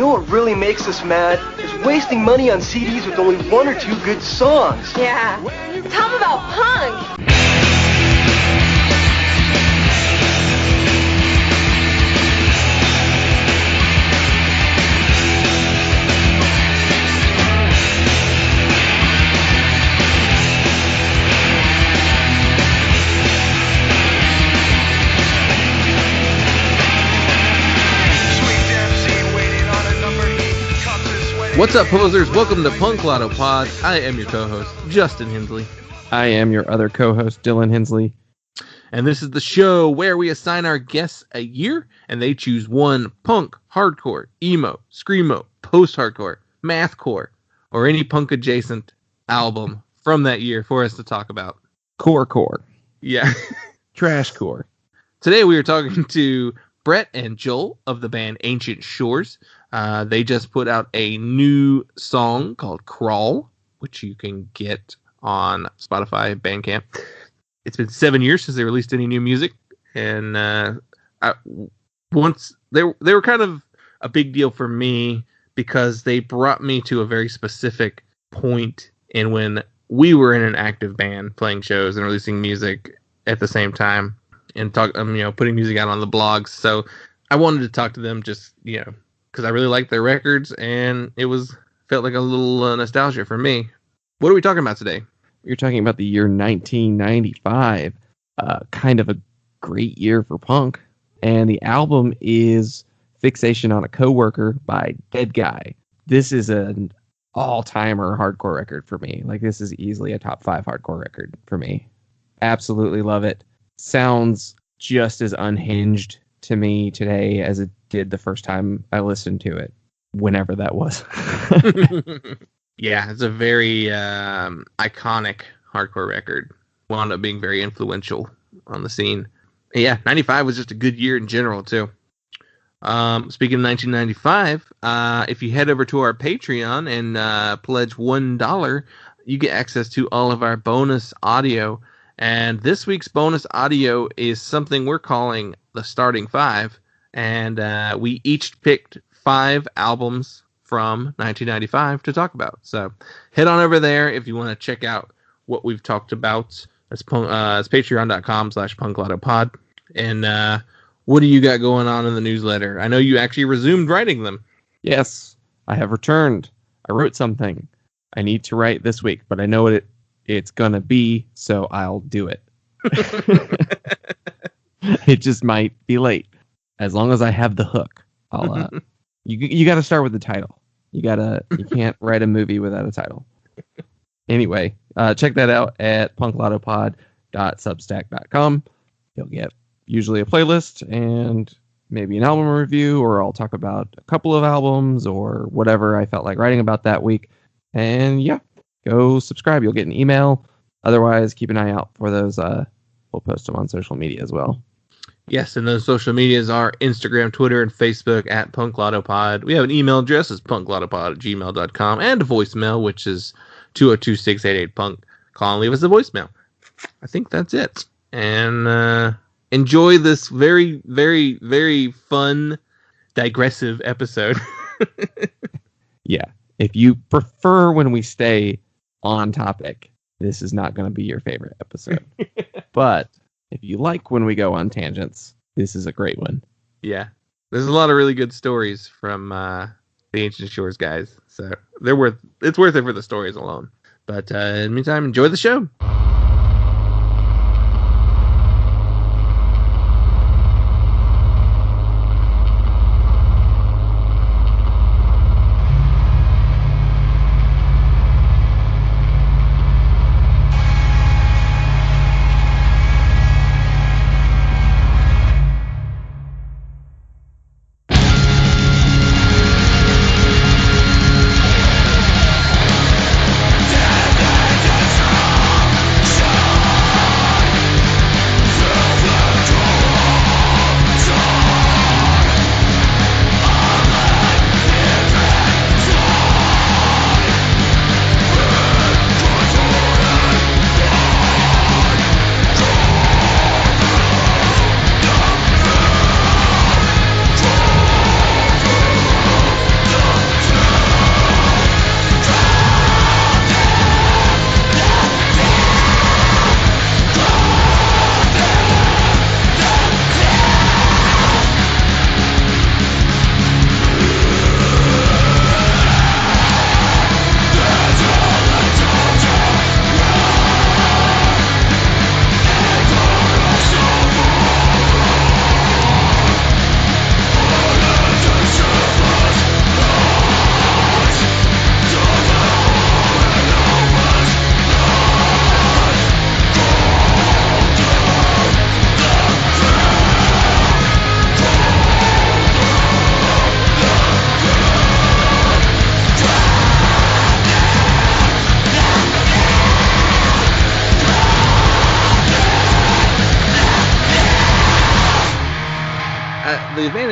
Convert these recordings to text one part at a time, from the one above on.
know what really makes us mad? Is wasting money on CDs with only one or two good songs. Yeah. Tell them about punk. What's up, posers? Welcome to Punk Lotto Pod. I am your co-host, Justin Hensley. I am your other co-host, Dylan Hensley. And this is the show where we assign our guests a year, and they choose one punk, hardcore, emo, screamo, post-hardcore, mathcore, or any punk-adjacent album from that year for us to talk about. Core. Yeah. Trashcore. Today we are talking to Brett and Joel of the band Ancient Shores. They just put out a new song called Crawl, which you can get on Spotify, Bandcamp. It's been 7 years since they released any new music, and once they were kind of a big deal for me because they brought me to a very specific point in when we were in an active band playing shows and releasing music at the same time and putting music out on the blogs. So I wanted to talk to them just, because I really liked their records, and it felt like a little nostalgia for me. What are we talking about today? You're talking about the year 1995, kind of a great year for punk, and the album is Fixation on a Coworker by Deadguy. This is an all-timer hardcore record for me. Like, this is easily a top 5 hardcore record for me. Absolutely love it. Sounds just as unhinged to me today as it did the first time I listened to it, whenever that was. Yeah, it's a very iconic hardcore record. Wound up being very influential on the scene. And yeah, 95 was just a good year in general, too. Speaking of 1995, if you head over to our Patreon and pledge $1, you get access to all of our bonus audio. And this week's bonus audio is something we're calling the Starting 5. And we each picked 5 albums from 1995 to talk about. So head on over there if you want to check out what we've talked about. It's patreon.com/punklautopod. And what do you got going on in the newsletter? I know you actually resumed writing them. Yes, I have returned. I wrote something I need to write this week, but I know what it's going to be, so I'll do it. It just might be late. As long as I have the hook, I'll. You got to start with the title. You can't write a movie without a title. Anyway, check that out at punklautopod.substack.com. You'll get usually a playlist and maybe an album review, or I'll talk about a couple of albums or whatever I felt like writing about that week. And yeah, go subscribe. You'll get an email. Otherwise, keep an eye out for those. We'll post them on social media as well. Yes, and those social medias are Instagram, Twitter, and Facebook at punklautopod. We have an email address, it's punklautopod@gmail.com, and a voicemail, which is 202-688-PUNK. Call and leave us a voicemail. I think that's it. And enjoy this very, very, very fun, digressive episode. Yeah. If you prefer when we stay on topic, this is not going to be your favorite episode. But if you like when we go on tangents, this is a great one. Yeah. There's a lot of really good stories from the Ancient Shores guys. So it's worth it for the stories alone. But in the meantime, enjoy the show.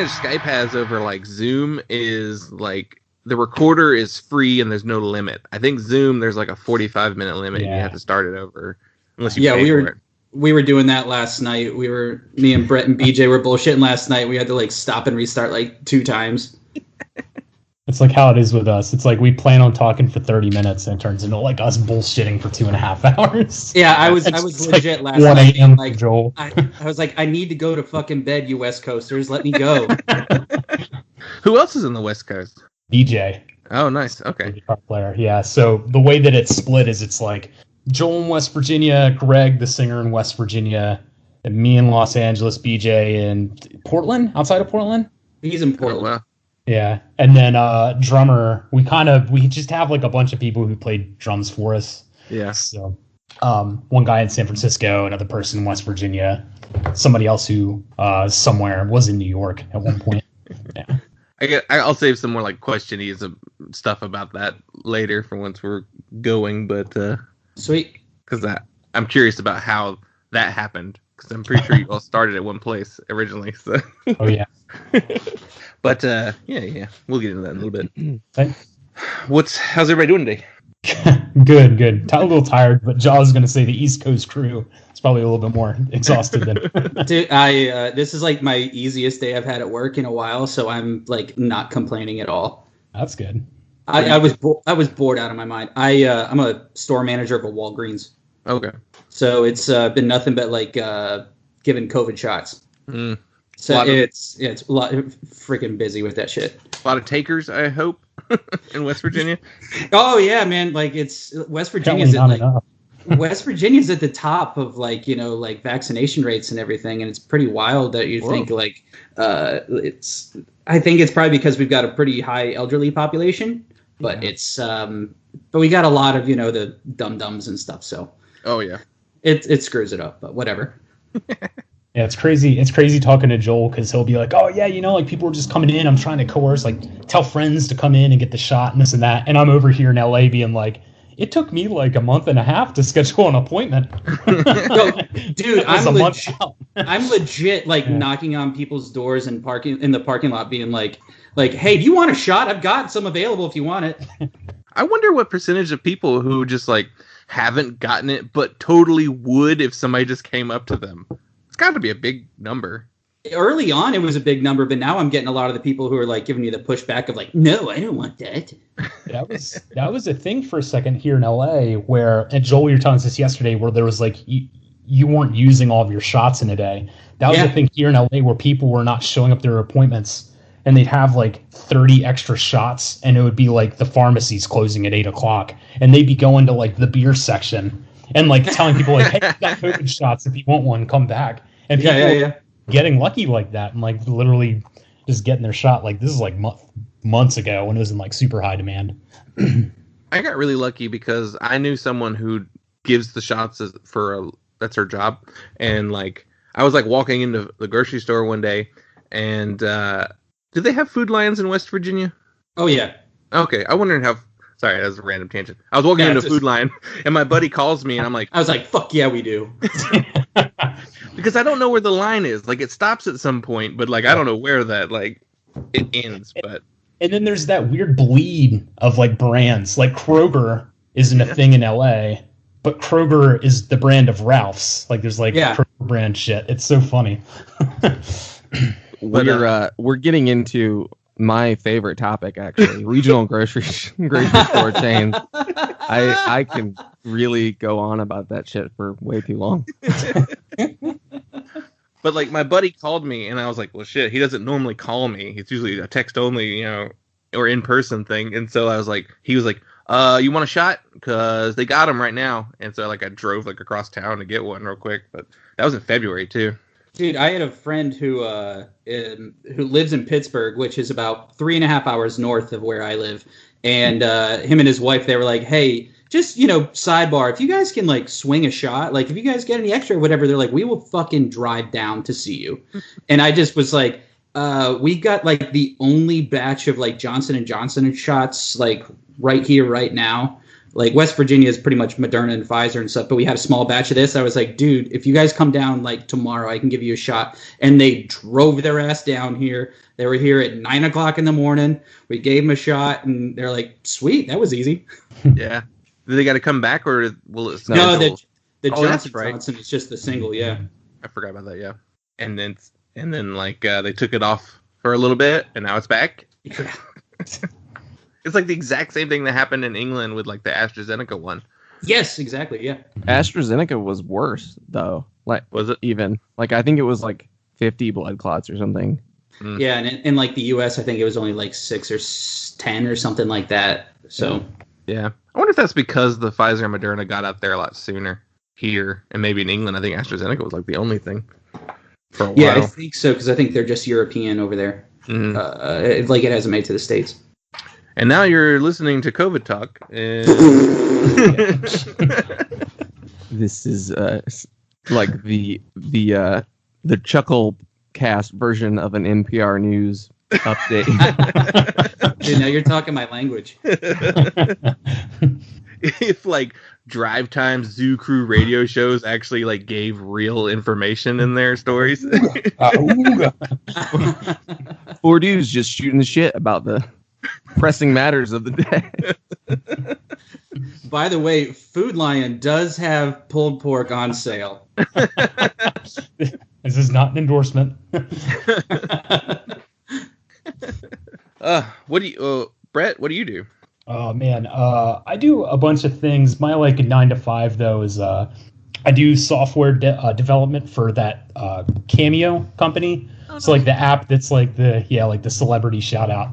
advantage Skype has over like Zoom is like the recorder is free and there's no limit. I think Zoom there's like a 45-minute limit and you have to start it over unless you pay for it. We were doing that last night. Me and Brett and BJ were bullshitting last night. We had to like stop and restart like 2 times. It's like how it is with us. It's like we plan on talking for 30 minutes and it turns into like us bullshitting for 2.5 hours. Yeah, I was legit like last 1 night. a.m. Like, Joel. I was like, I need to go to fucking bed, you West Coasters. Let me go. Who else is in the West Coast? BJ. Oh, nice. Okay. Guitar player. Yeah. So the way that it's split is it's like Joel in West Virginia, Greg, the singer in West Virginia, and me in Los Angeles, BJ in Portland, outside of Portland. He's in Portland. Oh, wow. Yeah, and then drummer, we just have like a bunch of people who played drums for us. Yeah. So one guy in San Francisco, another person in West Virginia, somebody else who somewhere was in New York at one point. Yeah. I'll save some more like questionies of stuff about that later for once we're going, but Sweet. Because I'm curious about how that happened because I'm pretty sure you all started at one place originally. So. Oh yeah. But yeah, we'll get into that in a little bit. Hey. How's everybody doing today? Good. A little tired, but Jaw's going to say the East Coast crew is probably a little bit more exhausted than. Dude, this is like my easiest day I've had at work in a while, so I'm like not complaining at all. That's good. I was bored out of my mind. I'm a store manager of a Walgreens. Okay. So it's been nothing but like giving COVID shots. Mm. So it's a lot freaking busy with that shit. A lot of takers, I hope, in West Virginia. Oh yeah, man! Like it's West Virginia's at like West Virginia's at the top of like like vaccination rates and everything, and it's pretty wild that you think like it's. I think it's probably because we've got a pretty high elderly population, but it's but we got a lot of the dum-dums and stuff. So yeah, it screws it up, but whatever. Yeah, it's crazy. It's crazy talking to Joel because he'll be like, "Oh yeah, like people are just coming in. I'm trying to coerce, like tell friends to come in and get the shot and this and that." And I'm over here in LA being like, "It took me like a month and a half to schedule an appointment." Yo, dude, I'm legit like knocking on people's doors and parking in the parking lot, being like, "Hey, do you want a shot? I've got some available if you want it." I wonder what percentage of people who just like haven't gotten it but totally would if somebody just came up to them. Got to be a big number. Early on it was a big number, but now I'm getting a lot of the people who are like giving you the pushback of like, no, I don't want that. That was a thing for a second here in LA where, and Joel, you were telling us this yesterday, where there was like you weren't using all of your shots in a day. That was a thing here in LA where people were not showing up to their appointments and they'd have like 30 extra shots and it would be like the pharmacy's closing at 8:00 and they'd be going to like the beer section and like telling people like, hey, got COVID shots, if you want one, come back. And people getting lucky like that and like literally just getting their shot. Like this is like months ago when it was in like super high demand. I got really lucky because I knew someone who gives the shots that's her job. And like I was like walking into the grocery store one day and do they have Food Lions in West Virginia? Oh yeah. Okay. I wondered how. Sorry, that was a random tangent. I was walking into Food Lion, and my buddy calls me, and I'm like... I was like, fuck yeah, we do. Because I don't know where the line is. Like, it stops at some point, but, like, I don't know where that, like, it ends, but... And then there's that weird bleed of, like, brands. Like, Kroger isn't a thing in L.A., but Kroger is the brand of Ralph's. Like, there's, like, Kroger brand shit. It's so funny. We're getting into... my favorite topic, actually, regional grocery store chains. I can really go on about that shit for way too long. But like my buddy called me and I was like, well, shit, he doesn't normally call me. It's usually a text only, or in person thing. And so he was like, you want a shot? Because they got them right now. And so like I drove like across town to get one real quick. But that was in February too. Dude, I had a friend who lives in Pittsburgh, which is about 3.5 hours north of where I live. And him and his wife, they were like, hey, just, sidebar, if you guys can, like, swing a shot, like, if you guys get any extra or whatever, they're like, we will fucking drive down to see you. And I just was like, we got, like, the only batch of, like, Johnson & Johnson shots, like, right here, right now. like West Virginia is pretty much Moderna and Pfizer and stuff, but we had a small batch of this. I was like, dude, if you guys come down like tomorrow, I can give you a shot. And they drove their ass down here. They were here at 9 o'clock in the morning. We gave them a shot, and they're like, sweet, that was easy. Yeah. Do they got to come back, or will it? No, the Oh, that's right. Johnson is just the single, yeah. I forgot about that. Yeah. And then like they took it off for a little bit, and now it's back. Yeah. It's like the exact same thing that happened in England with like the AstraZeneca one. Yes, exactly. Yeah. AstraZeneca was worse though. Like, was it even? Like, I think it was like 50 blood clots or something. Yeah, and in like the U.S., I think it was only like 6 or 10 or something like that. So. Yeah. I wonder if that's because the Pfizer and Moderna got out there a lot sooner here, and maybe in England. I think AstraZeneca was like the only thing for a while. Yeah, I think so, because I think they're just European over there. Like it hasn't made to the States. And now you're listening to COVID Talk. And This is like the chuckle cast version of an NPR news update. Dude, now you're talking my language. If like Drive Time Zoo Crew radio shows actually like gave real information in their stories. Four dudes just shooting the shit about the pressing matters of the day. By the way, Food Lion does have pulled pork on sale. This is not an endorsement. What do you, Brett? What do you do? Oh man, I do a bunch of things. My like 9 to 5 though is I do software development for that Cameo company. So like the app that's like the celebrity shout out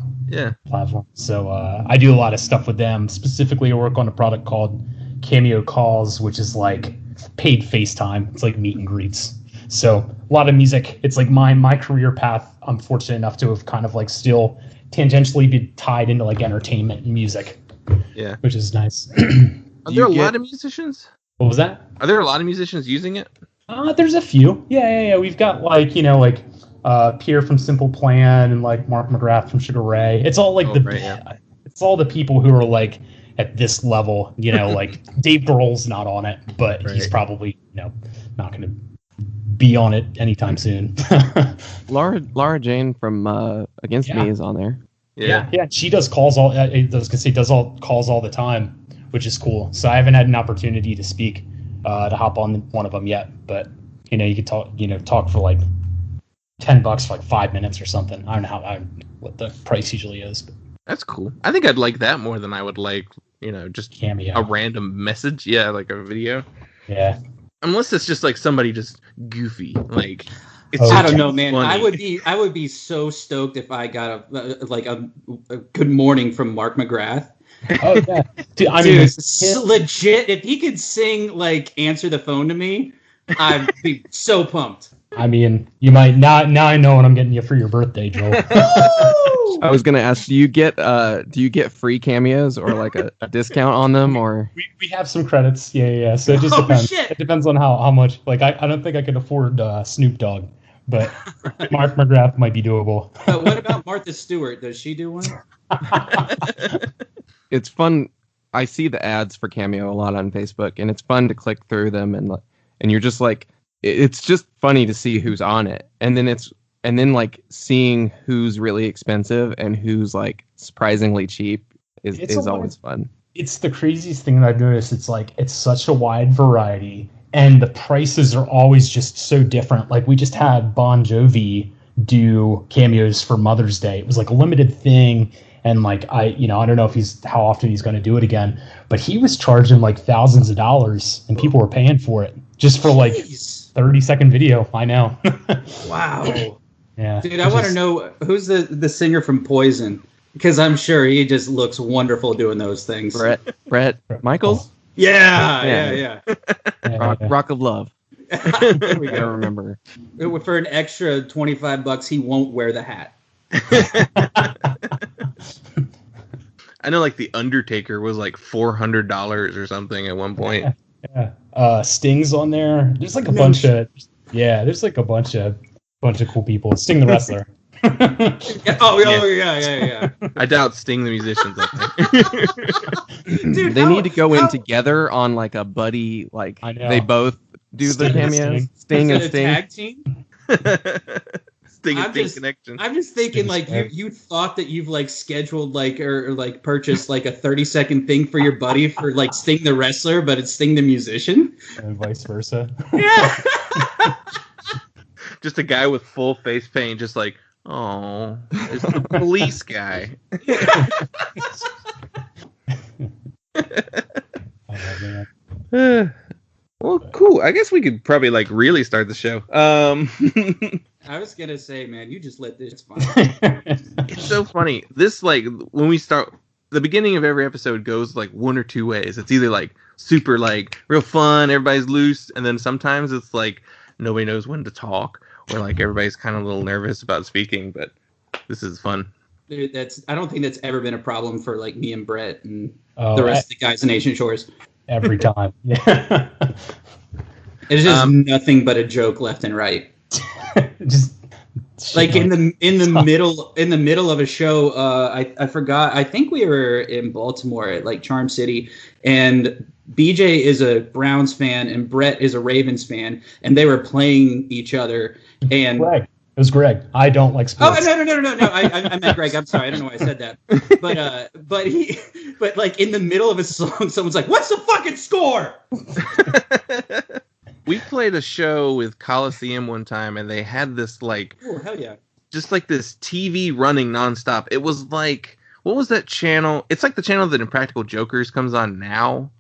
platform. So I do a lot of stuff with them. Specifically, I work on a product called Cameo Calls, which is like paid FaceTime. It's like meet and greets. So a lot of music. It's like my career path. I'm fortunate enough to have kind of like still tangentially be tied into like entertainment and music. Yeah, which is nice. Are there a lot of musicians? What was that? Are there a lot of musicians using it? There's a few. Yeah. We've got like Pierre from Simple Plan and like Mark McGrath from Sugar Ray. It's all like it's all the people who are like at this level. Like Dave Grohl's not on it, but he's probably not going to be on it anytime soon. Laura Jane from Against Me is on there. Yeah. She does calls all. Does all calls all the time, which is cool. So I haven't had an opportunity to speak to hop on one of them yet, but you could talk for like $10 for like 5 minutes or something. I don't know what the price usually is. But. That's cool. I think I'd like that more than I would like just Cameo. A random message. Yeah, like a video. Yeah. Unless it's just like somebody just goofy, like I don't know, man. Funny. I would be so stoked if I got a good morning from Mark McGrath. Oh yeah, dude, legit. If he could sing like "Answer the Phone" to me, I'd be so pumped. I mean, you might now I know what I'm getting you for your birthday, Joel. I was gonna ask, do you get free cameos or like a discount on them, or we have some credits? Yeah. So it just depends. Shit. It depends on how much. Like I don't think I could afford Snoop Dogg, but Mark McGrath might be doable. What about Martha Stewart? Does she do one? It's fun. I see the ads for Cameo a lot on Facebook, and it's fun to click through them, and you're just like, it's just funny to see who's on it, and then like seeing who's really expensive and who's like surprisingly cheap is always fun. It's the craziest thing that I've noticed. It's like it's such a wide variety, and the prices are always just so different. Like we just had Bon Jovi do cameos for Mother's Day. It was like a limited thing. And like I don't know how often he's going to do it again, but he was charging like thousands of dollars, and people were paying for it just for like 30-second video. I know. Wow. Yeah. Dude, I want to know who's the singer from Poison, because I'm sure he just looks wonderful doing those things. Brett Michaels. Yeah. Rock of Love. There we go. Remember. For an extra $25, he won't wear the hat. I know, like the Undertaker was like $400 or something at one point. Yeah. Sting's on there. There's like a bunch of cool people. Sting the wrestler. Yeah. I doubt Sting the musicians up there. Dude, They need to go in together on like a buddy, like I know. they both do Sting the and cameos. Sting. Sting and Is it a Sting. tag team? Sting and I'm Sting just- connection. I'm just thinking, like, you thought that you've like scheduled like or like purchased like a 30-second thing for your buddy for like Sting the wrestler, but it's Sting the musician. And vice versa. Yeah. Just a guy with full face paint, just like, oh, it's the police guy. Oh, man. Well, cool. I guess we could probably like really start the show. I was gonna say, man, you just let this. Fine. It's so funny. This like when we start, the beginning of every episode goes like one or two ways. It's either like super like real fun, everybody's loose, and then sometimes it's like nobody knows when to talk, or like everybody's kind of a little nervous about speaking. But this is fun. Dude, I don't think that's ever been a problem for like me and Brett and Oh, the rest of the guys in Ancient Shores. every time. Yeah. It's just nothing but a joke left and right. Just Like in the middle of a show, I forgot. I think we were in Baltimore at like Charm City, and BJ is a Browns fan and Brett is a Ravens fan, and they were playing each other. And Greg. It was Greg. I don't like oh sports. no! I meant Greg. I'm sorry. I don't know why I said that. But like in the middle of a song, someone's like, "What's the fucking score?" We played a show with Coliseum one time, and they had this like, Oh hell yeah! just like this TV running nonstop. It was like, what was that channel? It's like the channel that Impractical Jokers comes on now.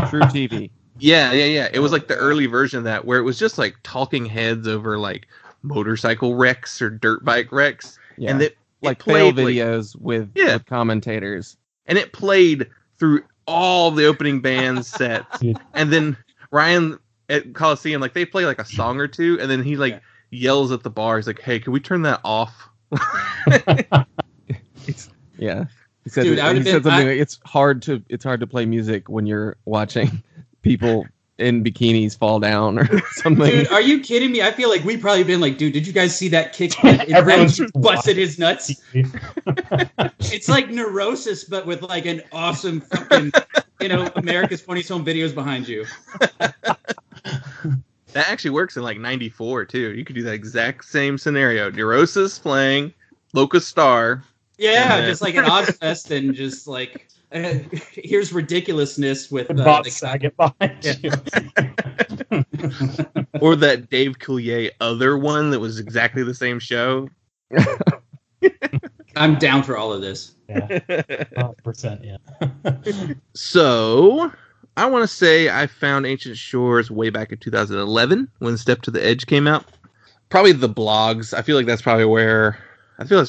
True TV. Yeah. It was like the early version of that, where it was just like talking heads over like motorcycle wrecks or dirt bike wrecks. Yeah. And it Like fail played, like, videos with commentators. and it played through all the opening band sets. Dude. And then Ryan at Coliseum, like they play like a song or two, and then he like yells at the bar. He's like, "Hey, can we turn that off?" Yeah. He said, Dude, he said something like, it's hard to play music when you're watching people in bikinis fall down or something. Dude, are you kidding me? I feel like we've probably been like, dude, did you guys see that kick? Everyone's busted his nuts. It's like Neurosis, but with like an awesome fucking, America's Funniest Home Videos behind you. That actually works in like '94 too. You could do that exact same scenario. Neurosis playing, Locust Star. Yeah, just like an Ozfest and just like, here's ridiculousness with Bob Saget behind you. Or that Dave Coulier other one that was exactly the same show. I'm down for all of this. Yeah. 100%, yeah. So, I want to say I found Ancient Shores way back in 2011 when Step to the Edge came out. Probably the blogs. I feel like that's probably where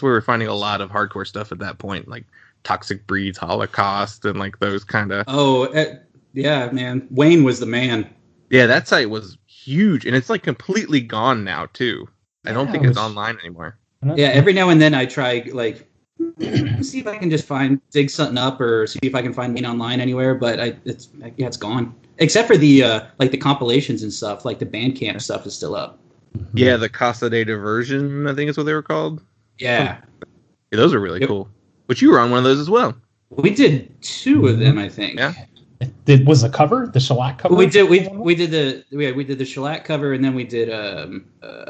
we're finding a lot of hardcore stuff at that point, like Toxic Breeds, Holocaust, and like those kind of. Oh, yeah, man. Wayne was the man. Yeah, that site was huge, and it's like completely gone now too. I don't think it's online anymore. Yeah, every now and then I try like see if I can just dig something up or see if I can find Wayne online anywhere, but it's gone. Except for the like the compilations and stuff, like the Bandcamp stuff is still up. Yeah, the Casa de Diversion, I think is what they were called. Yeah. Those are really cool. But you were on one of those as well. We did 2 of them, I think. Yeah. Was the cover the shellac cover? We did the shellac cover, and then we did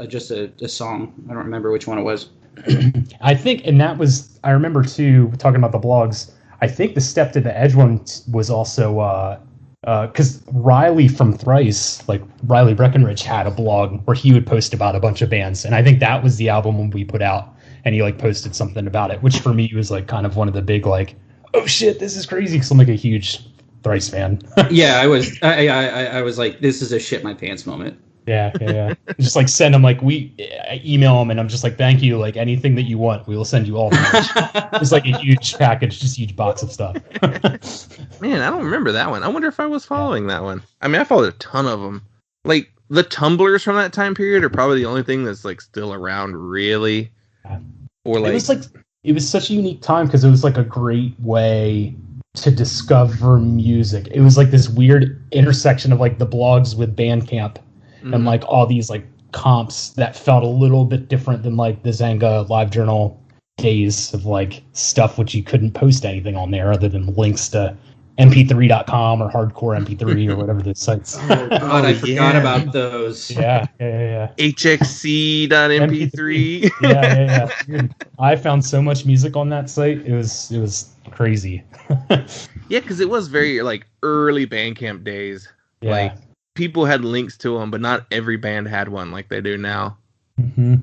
just a song. I don't remember which one it was. I think, and that was, I remember too, talking about the blogs, I think the Step to the Edge one was also because Riley from Thrice, like Riley Breckenridge, had a blog where he would post about a bunch of bands, and I think that was the album when we put out, and he like posted something about it, which for me was like kind of one of the big like, oh shit, this is crazy, because I'm like a huge Thrice fan. Yeah, I was like, this is a shit my pants moment. Yeah. Just like send them, like I email them, and I'm just like, thank you, like anything that you want, we will send you all. It's like a huge package, just a huge box of stuff. Man, I don't remember that one. I wonder if I was following that one. I mean, I followed a ton of them. Like the Tumblrs from that time period are probably the only thing that's like still around, really. Or like it was such a unique time because it was like a great way to discover music. It was like this weird intersection of like the blogs with Bandcamp and like all these like comps that felt a little bit different than like the Zanga Live Journal days of like stuff which you couldn't post anything on there other than links to mp3.com or hardcore mp3 or whatever the sites. Oh God, I forgot about those. Yeah. hxc.mp3. Yeah. Dude, I found so much music on that site. It was crazy. Yeah, because it was very like early Bandcamp days. Yeah. Like people had links to them, but not every band had one like they do now. Mm-hmm.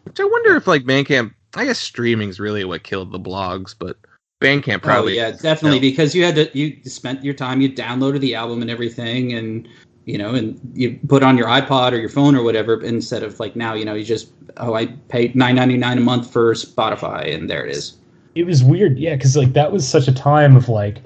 Which I wonder if like Bandcamp, I guess streaming's really what killed the blogs, but Bandcamp probably. Oh yeah, definitely, because you spent your time, you downloaded the album and everything, and and you put on your iPod or your phone or whatever, instead of like now, you just I paid $9.99 a month for Spotify and there it is. It was weird, yeah, because like that was such a time of like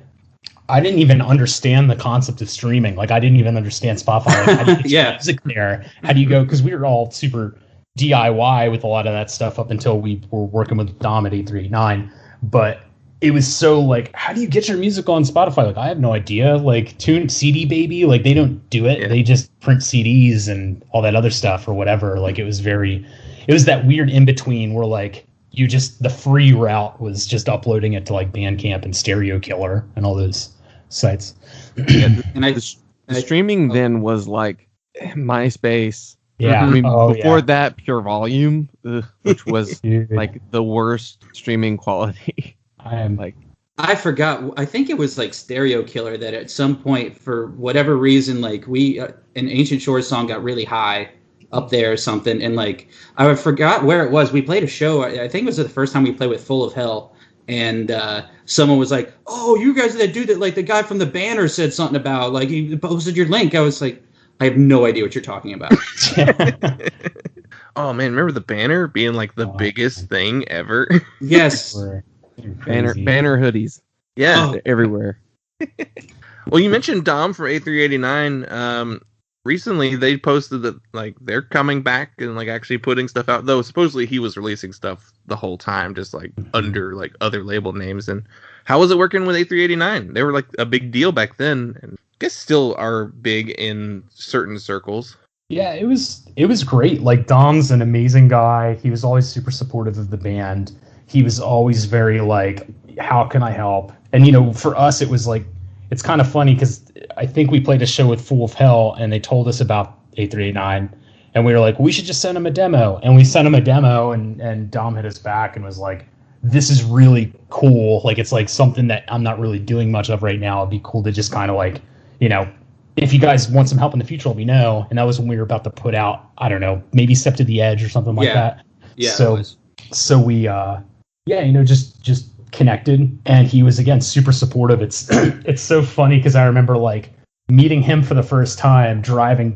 I didn't even understand the concept of streaming. Like I didn't even understand Spotify. Like, how do you get music there? How do you go? Because we were all super DIY with a lot of that stuff up until we were working with Dom at 8389, but it was so like, how do you get your music on Spotify? Like, I have no idea. Like, Tune CD Baby, like they don't do it. Yeah. They just print CDs and all that other stuff or whatever. Like, it was that weird in between where like the free route was just uploading it to like Bandcamp and Stereo Killer and all those sites. And the streaming then was like MySpace. Yeah. I mean, before that, Pure Volume, which was like the worst streaming quality. I forgot. I think it was like Stereo Killer that at some point, for whatever reason, like an Ancient Shores song got really high up there or something. And like, I forgot where it was. We played a show. I think it was the first time we played with Full of Hell. And someone was like, "Oh, you guys are that dude that like the guy from the banner said something about, like he posted your link." I was like, I have no idea what you're talking about. Oh man, remember the banner being like the biggest thing ever? Yes. Banner hoodies. Yeah, everywhere. Well, you mentioned Dom from A389. Recently they posted that like they're coming back and like actually putting stuff out. Though supposedly he was releasing stuff the whole time, just like under like other label names. And how was it working with A389? They were like a big deal back then, and I guess still are big in certain circles. Yeah, it was great. Like Dom's an amazing guy. He was always super supportive of the band. He was always very like, how can I help? And, for us, it was like, it's kind of funny because I think we played a show with Full of Hell and they told us about A389 and we were like, we should just send him a demo. And we sent him a demo and Dom hit us back and was like, this is really cool. Like, it's like something that I'm not really doing much of right now. It'd be cool to just kind of like, if you guys want some help in the future, let me know. And that was when we were about to put out, I don't know, maybe Step to the Edge or something like that. Yeah. So we, just connected, and he was again super supportive. It's so funny because I remember like meeting him for the first time driving.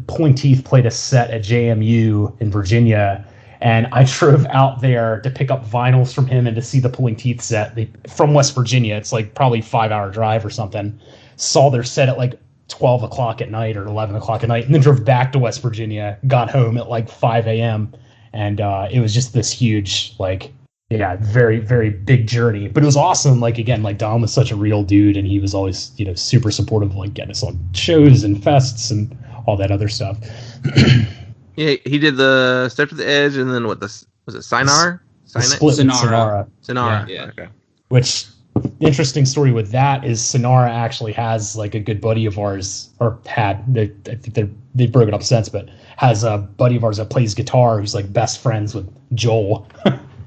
Pulling Teeth played a set at JMU in Virginia, and I drove out there to pick up vinyls from him and to see the Pulling Teeth set from West Virginia. It's like probably 5-hour drive or something. Saw their set at like 12 o'clock at night or 11 o'clock at night, and then drove back to West Virginia, got home at like 5 a.m. And it was just this huge, like, very, very big journey. But it was awesome. Like, again, like Dom was such a real dude, and he was always, super supportive of like getting us on shows and fests and all that other stuff. Yeah, he did the Step to the Edge, and then was it Sinar? Split with Sonara. Yeah. Okay. Which, interesting story with that is Sonara actually has like a good buddy of ours, or had, I think they've broken up since, but has a buddy of ours that plays guitar who's like best friends with Joel.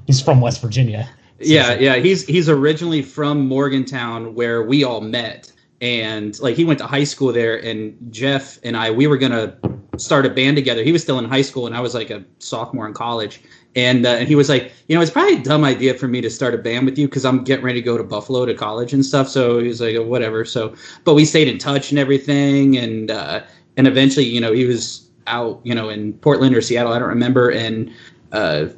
He's from West Virginia. So he's originally from Morgantown where we all met. And like he went to high school there, and Jeff and we were going to start a band together. He was still in high school and I was like a sophomore in college. And he was like, it's probably a dumb idea for me to start a band with you because I'm getting ready to go to Buffalo to college and stuff. So he was like, whatever. So, but we stayed in touch and everything. And eventually, he was out, in Portland or Seattle. I don't remember. And I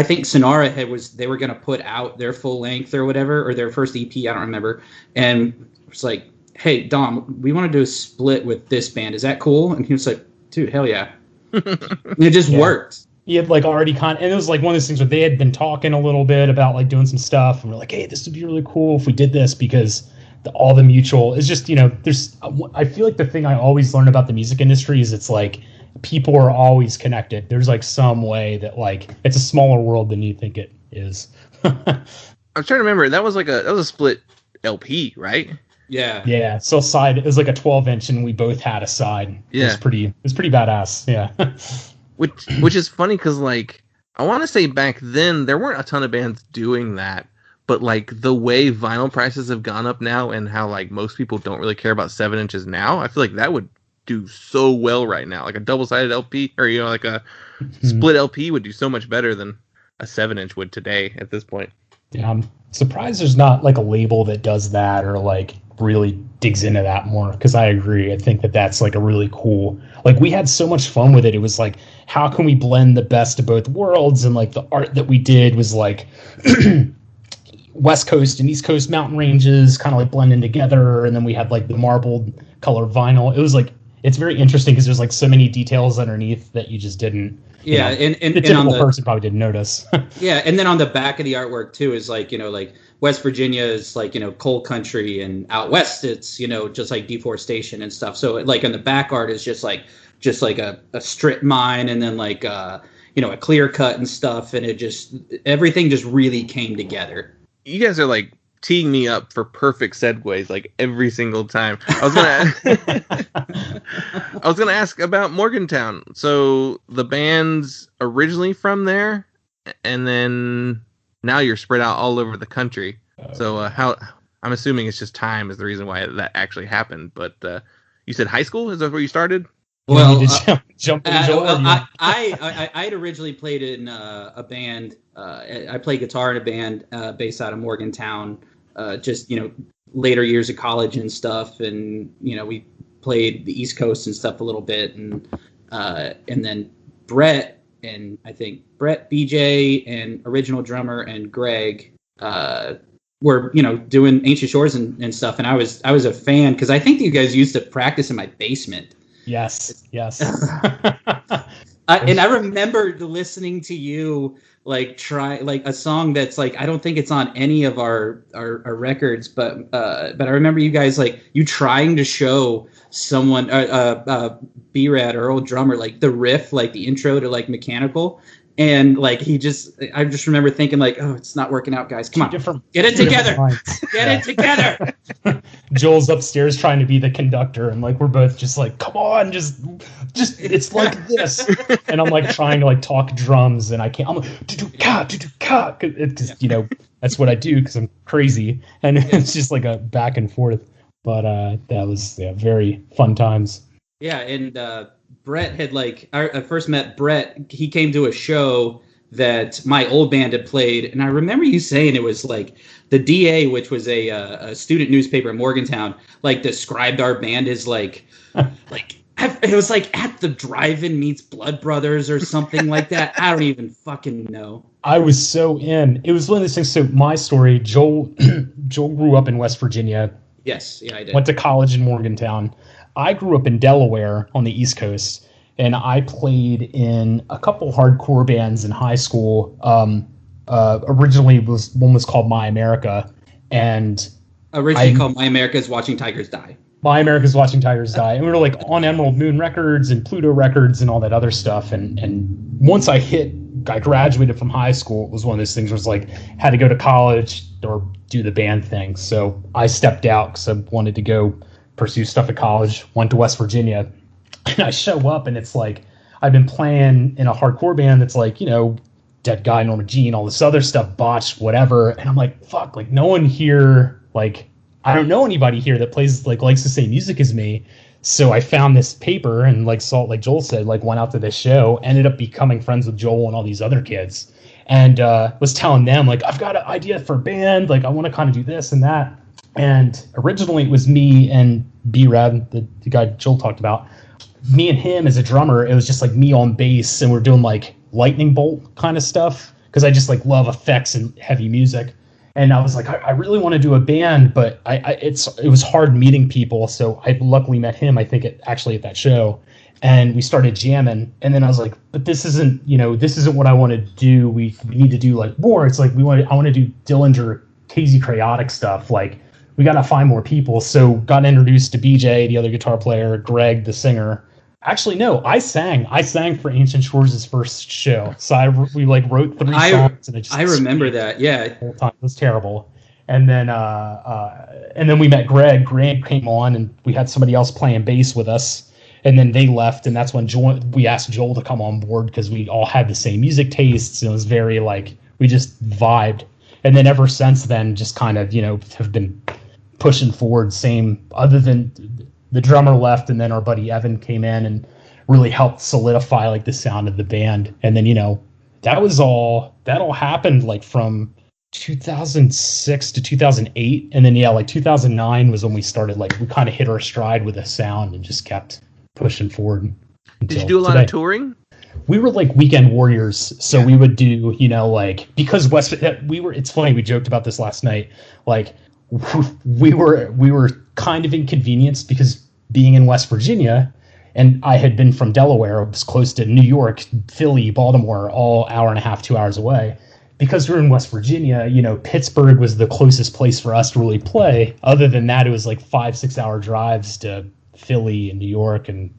think Sonara they were going to put out their full length or whatever, or their first EP. I don't remember. And it was like, hey, Dom, we want to do a split with this band. Is that cool? And he was like, dude, hell yeah. And it just worked. He had like already and it was like one of those things where they had been talking a little bit about like doing some stuff, and we're like, hey, this would be really cool if we did this, because all the mutual is just, I feel like the thing I always learn about the music industry is it's like people are always connected. There's like some way that like it's a smaller world than you think it is. I'm trying to remember. That was a split LP, right? Yeah. Yeah. So it was like a 12-inch, and we both had a side. Yeah. It was pretty badass. Yeah. which is funny because like I want to say back then there weren't a ton of bands doing that, but like the way vinyl prices have gone up now and how like most people don't really care about 7 inches now, I feel like that would do so well right now. Like a double-sided LP or like a split LP would do so much better than a 7-inch would today at this point. Yeah, I'm surprised there's not like a label that does that or like really digs into that more, because I agree. I think that's like a really cool, like we had so much fun with it. It was like, how can we blend the best of both worlds? And like the art that we did was like West Coast and East Coast mountain ranges kind of like blending together. And then we had like the marbled color vinyl. It was like, it's very interesting because there's like so many details underneath that you just didn't. Yeah, and the typical person probably didn't notice. Yeah, and then on the back of the artwork too is like, you know, like West Virginia is like, you know, coal country, and out west it's, you know, just like deforestation and stuff. So like on the back art is just like a strip mine, and then like you know, a clear cut and stuff, and everything just really came together. You guys are like teeing me up for perfect segues like every single time. I was gonna ask about Morgantown. So the band's originally from there, and then now you're spread out all over the country. So how? I'm assuming it's just time is the reason why that actually happened. But you said high school, is that where you started? Well, jump in. I had originally played in a band. I played guitar in a band based out of Morgantown. Just, you know, later years of college and stuff, and you know, we played the East Coast and stuff a little bit, and then Brett and I think Brett, BJ, and original drummer and Greg were, you know, doing Ancient Shores and stuff, and I was a fan because I think you guys used to practice in my basement. Yes. And I remember listening to you like try like a song that's like, I don't think it's on any of our records, but I remember you guys like you trying to show someone B-Rad, our old drummer, like the riff, like the intro to like Mechanical, and like I just remember thinking like, oh, it's not working out, guys. Come on, get it together. Get it together. Joel's upstairs trying to be the conductor, and like we're both just like, come on, just it's like this, and I'm like trying to like talk drums, and I can't. I'm like do-do-ka, because you know that's what I do because I'm crazy, and it's just like a back and forth. But that was very fun times. Yeah, and Brett had like I first met Brett. He came to a show that my old band had played, and I remember you saying it was like the DA, which was a student newspaper in Morgantown, like described our band as like it was like at the drive-in meets Blood Brothers or something like that. I don't even fucking know. I was so in. It was one of those things. So my story, Joel grew up in West Virginia. Yes, yeah, I did. Went to college in Morgantown. I grew up in Delaware on the East Coast, and I played in a couple hardcore bands in high school. Originally, one was called My America, and called My America is Watching Tigers Die. My America's Watching Tigers Die, and we were like on Emerald Moon Records and Pluto Records and all that other stuff. And once I graduated from high school, it was one of those things where it was like had to go to college or do the band thing. So I stepped out because I wanted to go pursue stuff at college. Went to West Virginia, and I show up, and it's like I've been playing in a hardcore band that's like, you know, Deadguy, Norma Jean, all this other stuff, Botched, whatever. And I'm like, fuck, like no one here, like I don't know anybody here that plays like likes the same music as me. So I found this paper and like saw, like Joel said, like went out to this show, ended up becoming friends with Joel and all these other kids, and was telling them like, I've got an idea for a band, like I want to kind of do this and that. And originally it was me and B-Rad, the guy Joel talked about, me and him as a drummer. It was just like me on bass, and we're doing like lightning bolt kind of stuff because I just like love effects and heavy music. And I was like, I really want to do a band, but it was hard meeting people. So I luckily met him, I think, at that show, and we started jamming. And then I was like, but this isn't what I want to do. We need to do like more. It's like I want to do Dillinger, Casey Chaotic stuff. Like we got to find more people. So got introduced to BJ, the other guitar player, Greg, the singer. Actually, no. I sang for Ancient Shores' first show. So we wrote 3 songs, and I remember that. Yeah, the whole time. It was terrible. And then we met Greg. Greg came on, and we had somebody else playing bass with us. And then they left, and that's when we asked Joel to come on board because we all had the same music tastes. And it was very we just vibed. And then ever since then, just kind of have been pushing forward. Same, other than the drummer left, and then our buddy Evan came in and really helped solidify the sound of the band. And then that all happened from 2006 to 2008, and then 2009 was when we started we kind of hit our stride with the sound and just kept pushing forward. Did you do a lot of touring? We were weekend warriors, so we would do because it's funny, we joked about this last night, we were kind of inconvenienced because being in West Virginia, and I had been from Delaware, it was close to New York, Philly, Baltimore, all hour and a half, 2 hours away. Because we're in West Virginia, Pittsburgh was the closest place for us to really play. Other than that, it was 5-6 hour drives to Philly and New York and,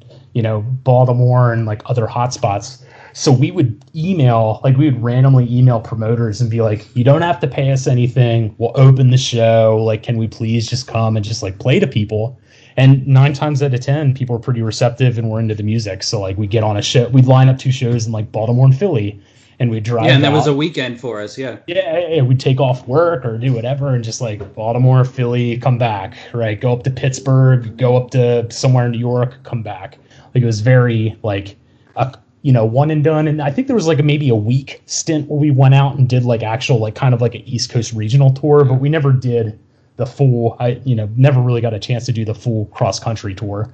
Baltimore and other hotspots. So we would randomly email promoters and be you don't have to pay us anything. We'll open the show. Can we please just come and just play to people? And 9 times out of 10, people are pretty receptive and we're into the music. So we get on a show, we'd line up 2 shows in Baltimore and Philly. And we drive. Yeah, and that was a weekend for us. Yeah. Yeah, we'd take off work or do whatever, and just Baltimore, Philly, come back. Right, go up to Pittsburgh, go up to somewhere in New York, come back. It was very one and done. And I think there was maybe a week stint where we went out and did actual kind of an East Coast regional tour, but we never did the full. Never really got a chance to do the full cross country tour.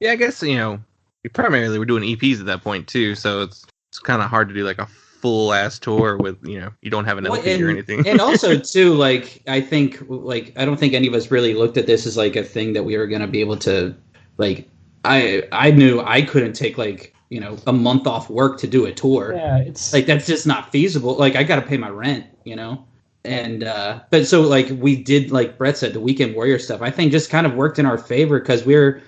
Yeah, I guess we primarily were doing EPs at that point too, so it's kind of hard to do a full ass tour with you don't have an LP or anything. And also too, I think I don't think any of us really looked at this as a thing that we were gonna be able to I knew I couldn't take a month off work to do a tour. Yeah, it's that's just not feasible. I gotta pay my rent, and but so we did, Brett said, the weekend warrior stuff, I think just kind of worked in our favor because we're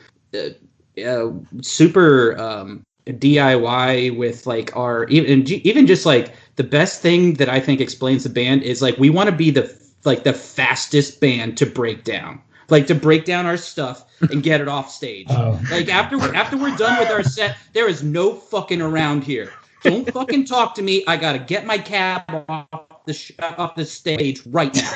super DIY with our even just the best thing that I think explains the band is we want to be the fastest band to break down, to break down our stuff and get it off stage. Oh. After we're done with our set, there is no fucking around here. Don't fucking talk to me. I gotta get my cab off the stage right now.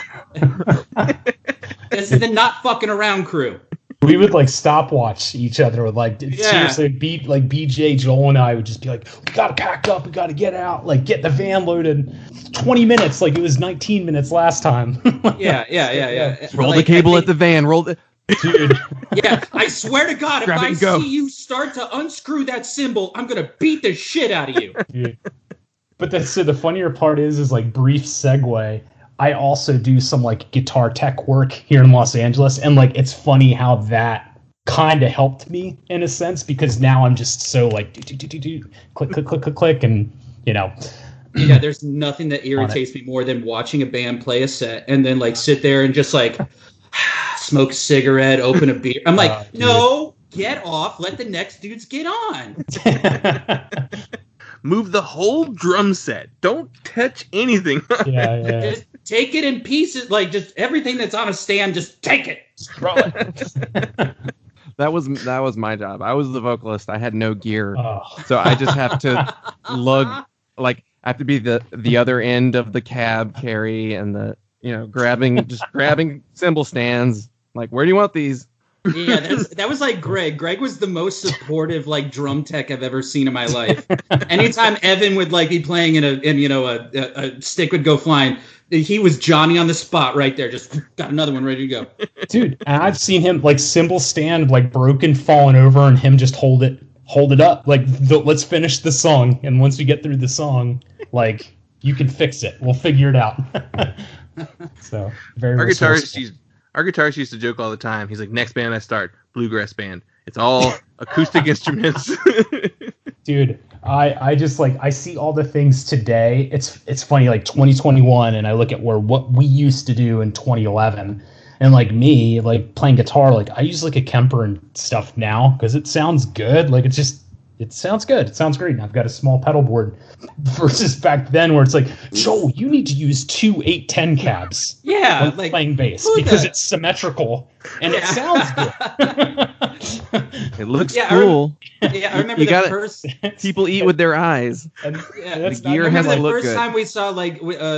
This is the not fucking around crew. We would stopwatch each other with seriously BJ, Joel, and I would just be we gotta pack up, we gotta get out, get the van loaded. 20 minutes, it was 19 minutes last time. Yeah. Roll the cable at the van. Roll the. Dude. Yeah, I swear to God, if I go. see you start to unscrew that cymbal, I'm gonna beat the shit out of you. Dude. But the funnier part is brief segue. I also do some guitar tech work here in Los Angeles, and it's funny how that kind of helped me in a sense because now I'm just so click, and Yeah, there's nothing that irritates me more than watching a band play a set and then sit there and just smoke a cigarette, open a beer. I'm no, get off, let the next dudes get on. Move the whole drum set. Don't touch anything. Yeah. Just take it in pieces, just everything that's on a stand, just take it. That was my job. I was the vocalist. I had no gear, so I just have to lug. I have to be the other end of the cab carry and the grabbing cymbal stands. Where do you want these? Yeah, that was Greg. Greg was the most supportive drum tech I've ever seen in my life. Anytime Evan would be playing and a stick would go flying, he was Johnny on the spot right there. Just got another one ready to go. Dude, and I've seen him cymbal stand broken, falling over, and him just hold it up. Let's finish the song, and once we get through the song, you can fix it. We'll figure it out. So very. Our guitarist used to joke all the time. He's next band I start, bluegrass band. It's all acoustic instruments. Dude, I just I see all the things today. It's funny, 2021, and I look at what we used to do in 2011, and me playing guitar, I use a Kemper and stuff now because it sounds good. It's just It sounds good. It sounds great. And I've got a small pedal board versus back then where it's like, Joel, you need to use 2 810 cabs. Yeah, when like playing bass because it's symmetrical and it sounds good. It looks cool. I remember first people eat with their eyes. And the gear has to look good. First time we saw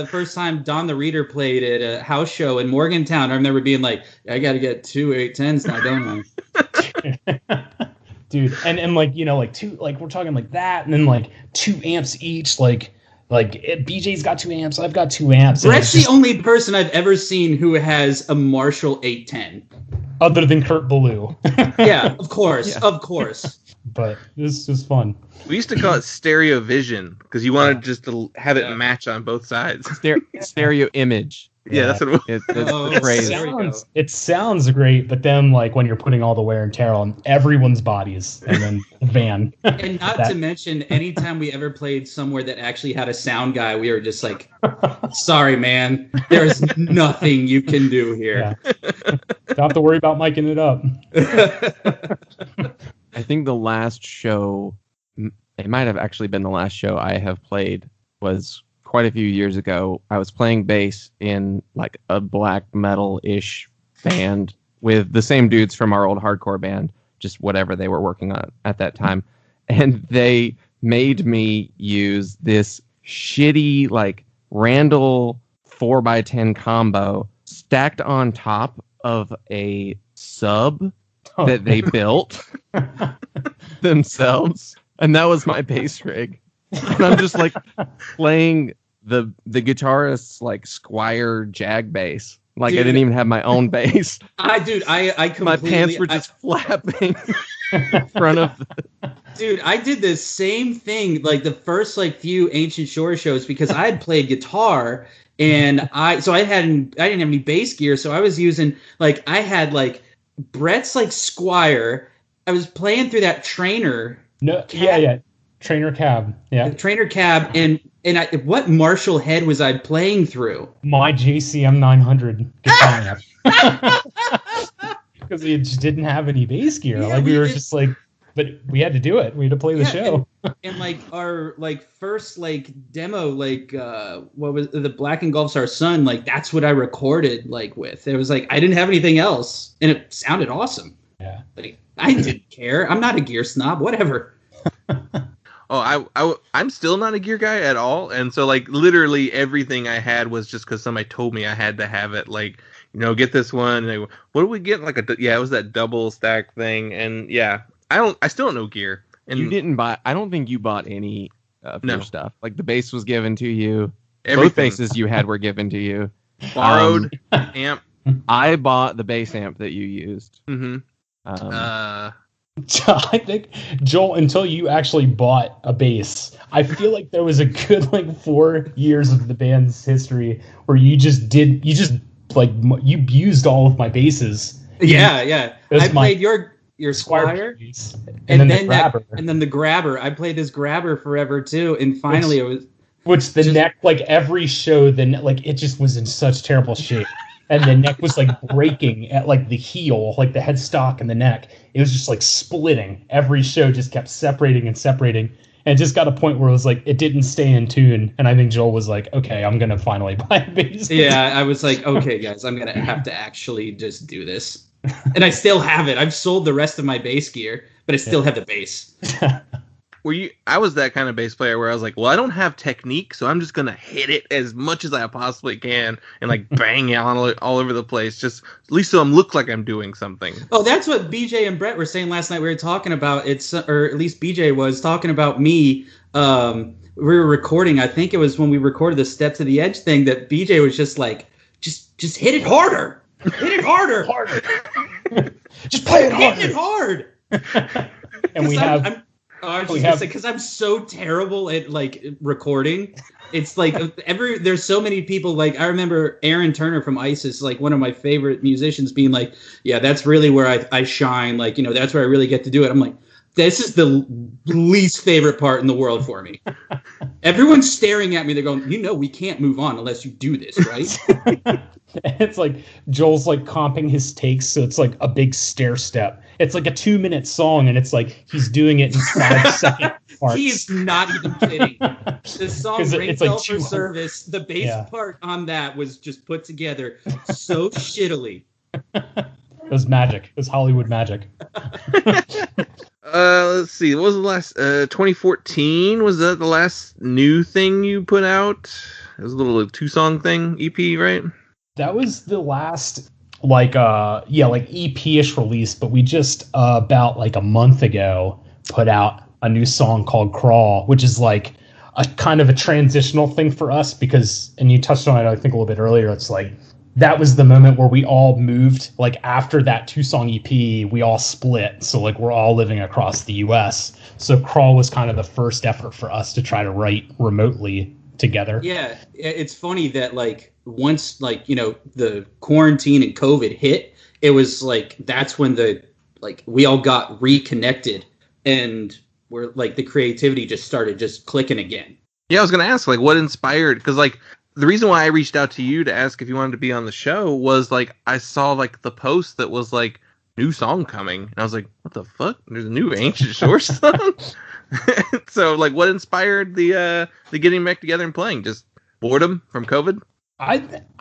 first time Don the Reader played at a house show in Morgantown. I remember being like, I got to get 2 810s now, don't I? Dude, and like, you know, like two, like we're talking like that, and then like 2 amps each, like BJ's got 2 amps, I've got 2 amps. Brett's the only person I've ever seen who has a Marshall 810. Other than Kurt Ballou. Yeah, of course. But this is fun. We used to call it stereo vision because you wanted just to have it match on both sides. Stereo image. Yeah, that's what it was. It sounds great, but then like when you're putting all the wear and tear on everyone's bodies and then the van. And not to mention, anytime we ever played somewhere that actually had a sound guy, we were just like, sorry, man, there's nothing you can do here. Yeah. Don't have to worry about miking it up. I think the last show, it might have actually been the last show I have played, was quite a few years ago. I was playing bass in like a black metal-ish band with the same dudes from our old hardcore band, just whatever they were working on at that time. And they made me use this shitty like Randall 4x10 combo stacked on top of a sub that they built themselves. And that was my bass rig. And I'm just like playing the guitarist's like Squire Jag bass. Like, dude, I didn't even have my own bass. I completely... My pants were just flapping in front of... Dude, I did the same thing, like, the first, like, few Ancient Shore shows, because I had played guitar, and I didn't have any bass gear, so I was using, like, I had, like, Brett's, like, Squire. I was playing through that trainer. No, yeah. Trainer cab. Yeah. The trainer cab, and what Marshall head was I playing through? My JCM 900 guitar amp. Because we just didn't have any bass gear. Yeah, we were just like, but we had to do it. We had to play the show. And like our like first like demo, like what was the Black Engulfs Our Sun? Like that's what I recorded like with. It was like I didn't have anything else, and it sounded awesome. Yeah. Like I didn't care. I'm not a gear snob. Whatever. Oh, I'm still not a gear guy at all, and so like literally everything I had was just because somebody told me I had to have it. Like, you know, get this one. And they, what do we get? Like it was that double stack thing, and yeah, I still don't know gear. And you didn't buy. I don't think you bought any of your stuff. Like the bass was given to you. Everything. Both basses you had were given to you. Borrowed amp. I bought the bass amp that you used. Mm-hmm. I think, Joel, until you actually bought a bass, I feel like there was a good like 4 years of the band's history where you used all of my basses. Yeah. I played your Squire and then the grabber. And then the grabber. I played this grabber forever too, and finally it was. Which the neck, like every show, it just was in such terrible shape. And the neck was like breaking at like the heel, like the headstock and the neck. It was just like splitting. Every show just kept separating. And it just got a point where it was like, it didn't stay in tune. And I think Joel was like, okay, I'm going to finally buy a bass. Yeah, I was like, okay, guys, I'm going to have to actually just do this. And I still have it. I've sold the rest of my bass gear, but I still have the bass. I was that kind of bass player where I was like, well, I don't have technique, so I'm just gonna hit it as much as I possibly can and like bang it all over the place, just at least so I look like I'm doing something. Oh, that's what BJ and Brett were saying last night. We were talking about or at least BJ was talking about me. We were recording. I think it was when we recorded the Step to the Edge thing that BJ was just like, just hit it harder, hit it harder, just play it harder, hit it hard. And we have. I was just gonna say, because I'm so terrible at like recording. It's like there's so many people. Like I remember Aaron Turner from ISIS, like one of my favorite musicians, being like, "Yeah, that's really where I shine. Like, you know, that's where I really get to do it." I'm like, This is the least favorite part in the world for me. Everyone's staring at me. They're going, we can't move on unless you do this, right? It's like Joel's like comping his takes, so it's like a big stair step. It's like a 2-minute song, and it's like he's doing it in 5-second parts. He's not even kidding. The song Ring Bell for Service, the bass part on that was just put together so shittily. It was magic. It was Hollywood magic. Let's see. What was the last? 2014. Was that the last new thing you put out? It was a little 2-song thing, EP, right? That was the last, like EP-ish release. But we just about like a month ago put out a new song called Crawl, which is like a kind of a transitional thing for us because, and you touched on it, I think a little bit earlier. It's like that was the moment where we all moved, like after that 2-song EP, we all split. So like we're all living across the US. So Crawl was kind of the first effort for us to try to write remotely together. Yeah. It's funny that like once like, the quarantine and COVID hit, it was like, that's when we all got reconnected and we're like the creativity just started just clicking again. Yeah. I was going to ask like what inspired, because like, the reason why I reached out to you to ask if you wanted to be on the show was like I saw like the post that was like new song coming, and I was like, what the fuck? There's a new Ancient Shores song. So like, what inspired the getting back together and playing? Just boredom from COVID? I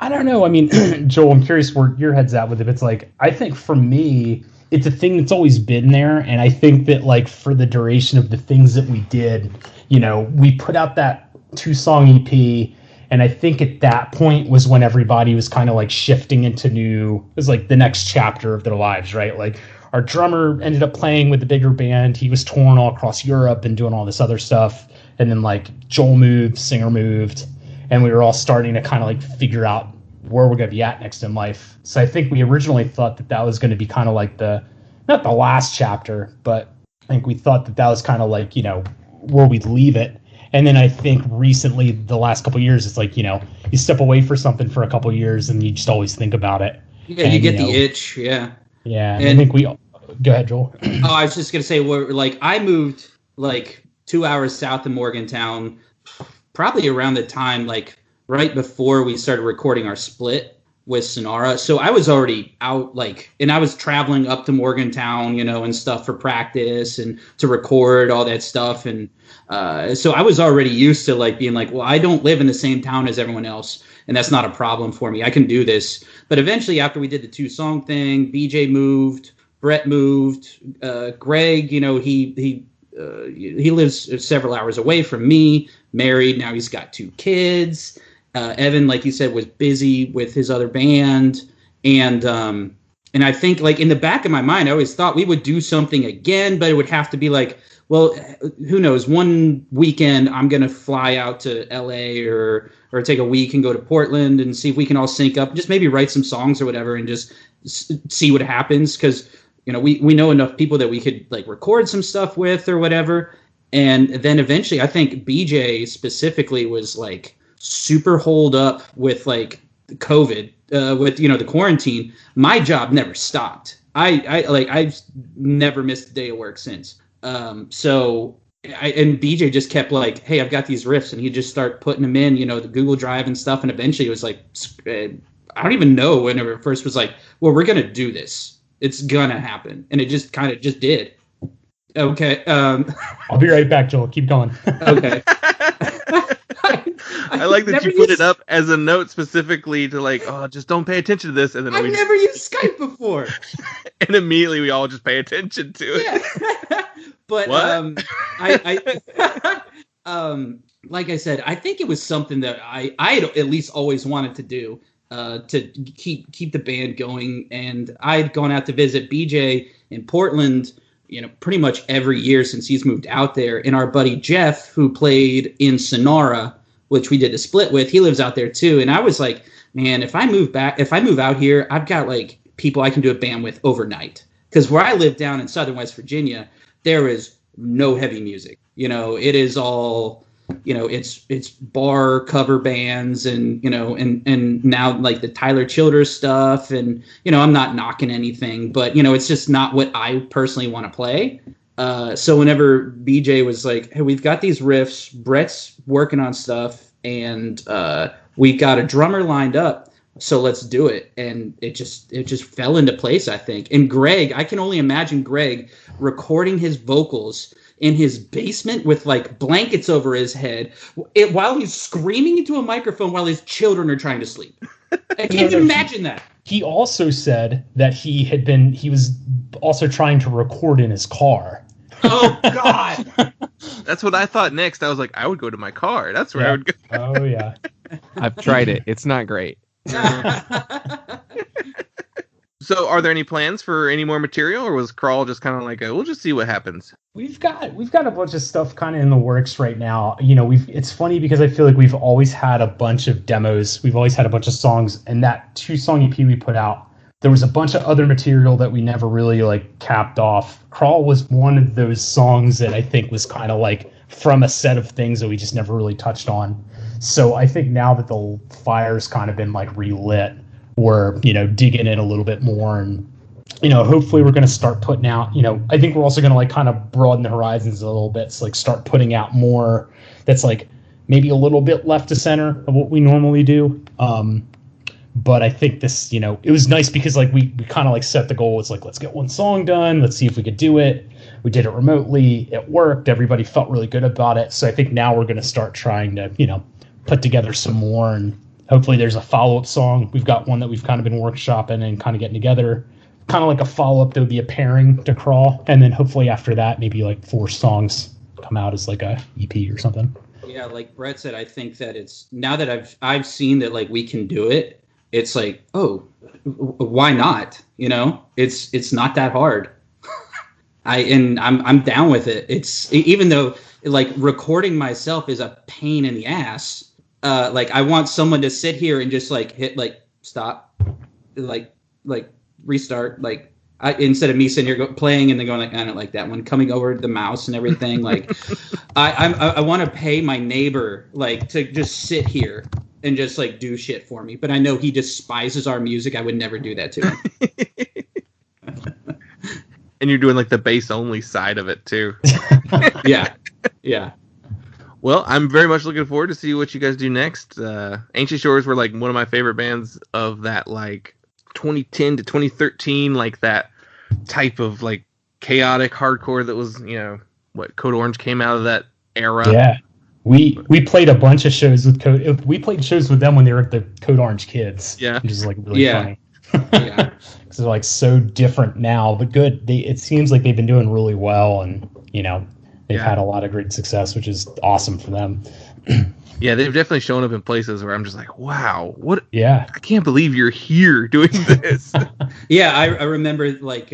don't know. I mean, Joel, I'm curious where your head's at with it. It's like I think for me, it's a thing that's always been there, and I think that like for the duration of the things that we did, we put out that 2-song EP. And I think at that point was when everybody was kind of like shifting into it was like the next chapter of their lives, right? Like our drummer ended up playing with the bigger band. He was touring all across Europe and doing all this other stuff. And then like Joel moved, singer moved, and we were all starting to kind of like figure out where we're going to be at next in life. So I think we originally thought that was going to be kind of like not the last chapter, but I think we thought that was kind of like, where we'd leave it. And then I think recently, the last couple of years, it's like, you step away for something for a couple of years and you just always think about it. Yeah, and, you get the itch, yeah. Yeah, and I think go ahead, Joel. Oh, I was just going to say, I moved like 2 hours south of Morgantown, probably around the time, like right before we started recording our split with Sonara. So I was already out, and I was traveling up to Morgantown, and stuff for practice and to record all that stuff. And so I was already used to being like, well, I don't live in the same town as everyone else, and that's not a problem for me. I can do this. But eventually, after we did the 2-song thing, BJ moved, Brett moved, Greg, he lives several hours away from me, married. Now he's got 2 kids. Evan, like you said, was busy with his other band. And I think in the back of my mind, I always thought we would do something again, but it would have to be well, who knows? One weekend I'm going to fly out to LA or take a week and go to Portland and see if we can all sync up, just maybe write some songs or whatever and just see what happens. Cause we know enough people that we could record some stuff with or whatever. And then eventually I think BJ specifically was super holed up with COVID, with the quarantine. My job never stopped. I've never missed a day of work since. And BJ just kept hey, I've got these riffs, and he'd just start putting them in, the Google Drive and stuff. And eventually it was I don't even know whenever it first was well, we're gonna do this. It's gonna happen, and it just kind of just did. Okay. I'll be right back, Joel. Keep going. Okay. I like that you put it up as a note specifically to just don't pay attention to this. And then I've never used Skype before. And immediately we all just pay attention to it. Yeah. But what? Like I said, I think it was something that I had at least always wanted to do, to keep the band going. And I'd gone out to visit BJ in Portland, pretty much every year since he's moved out there. And our buddy Jeff, who played in Sonara, which we did a split with, he lives out there too. And I was like, man, if I move out here, I've got people I can do a band with overnight. Because where I live down in southern West Virginia, there is no heavy music. It is all, it's bar cover bands and now the Tyler Childers stuff. And, I'm not knocking anything, but, it's just not what I personally want to play. So whenever BJ was like, hey, we've got these riffs, Brett's working on stuff, and we got a drummer lined up, so let's do it. And it just fell into place, I think. And Greg, I can only imagine Greg recording his vocals in his basement with like blankets over his head while he's screaming into a microphone while his children are trying to sleep. I can't even imagine that. He also said that he was also trying to record in his car. Oh God. That's what I thought next. I was like, I would go to my car. That's where I would go. Oh yeah. I've tried it. It's not great. So are there any plans for any more material, or was Crawl just kind of like we'll just see what happens? We've got a bunch of stuff kind of in the works right now. You know, it's funny because I feel like we've always had a bunch of demos. We've always had a bunch of songs, and that 2-song EP we put out, there was a bunch of other material that we never really like capped off. Crawl was one of those songs that I think was kind of like from a set of things that we just never really touched on. So I think now that the fire's kind of been like relit, we're, you know, digging in a little bit more, and, you know, hopefully we're going to start putting out, you know, I think we're also going to like kind of broaden the horizons a little bit. So like start putting out more that's like maybe a little bit left to center of what we normally do. But I think this, you know, it was nice because like we kind of like set the goal. It's like, let's get one song done. Let's see if we could do it. We did it remotely. It worked. Everybody felt really good about it. So I think now we're going to start trying to, you know, put together some more, and hopefully there's a follow-up song. We've got one that we've kind of been workshopping and kind of getting together. Kind of like a follow-up that would be a pairing to Crawl. And then hopefully after that, maybe like 4 songs come out as like a EP or something. Yeah, like Brett said, I think that it's, now that I've seen that like we can do it, it's like, oh, why not? You know, it's not that hard. I'm down with it. It's, even though like recording myself is a pain in the ass. Like I want someone to sit here and just like hit like stop, like restart, like instead of me sitting here playing and then going like, I don't like that one, coming over the mouse and everything. Like I want to pay my neighbor like to just sit here and just like do shit for me. But I know he despises our music. I would never do that to him. And you're doing like the bass only side of it too. Yeah. Yeah. Well, I'm very much looking forward to see what you guys do next. Ancient Shores were like one of my favorite bands of that like 2010 to 2013, like that type of like chaotic hardcore that was, you know, what Code Orange came out of that era. Yeah. We played a bunch of shows with Code. We played shows with them when they were at the Code Orange Kids. Yeah. Which is like really funny. Yeah. Because they're like so different now, but good. It seems like they've been doing really well, and, you know, they've had a lot of great success, which is awesome for them. Yeah, they've definitely shown up in places where I'm just like, wow, what? Yeah, I can't believe you're here doing this. Yeah, I remember like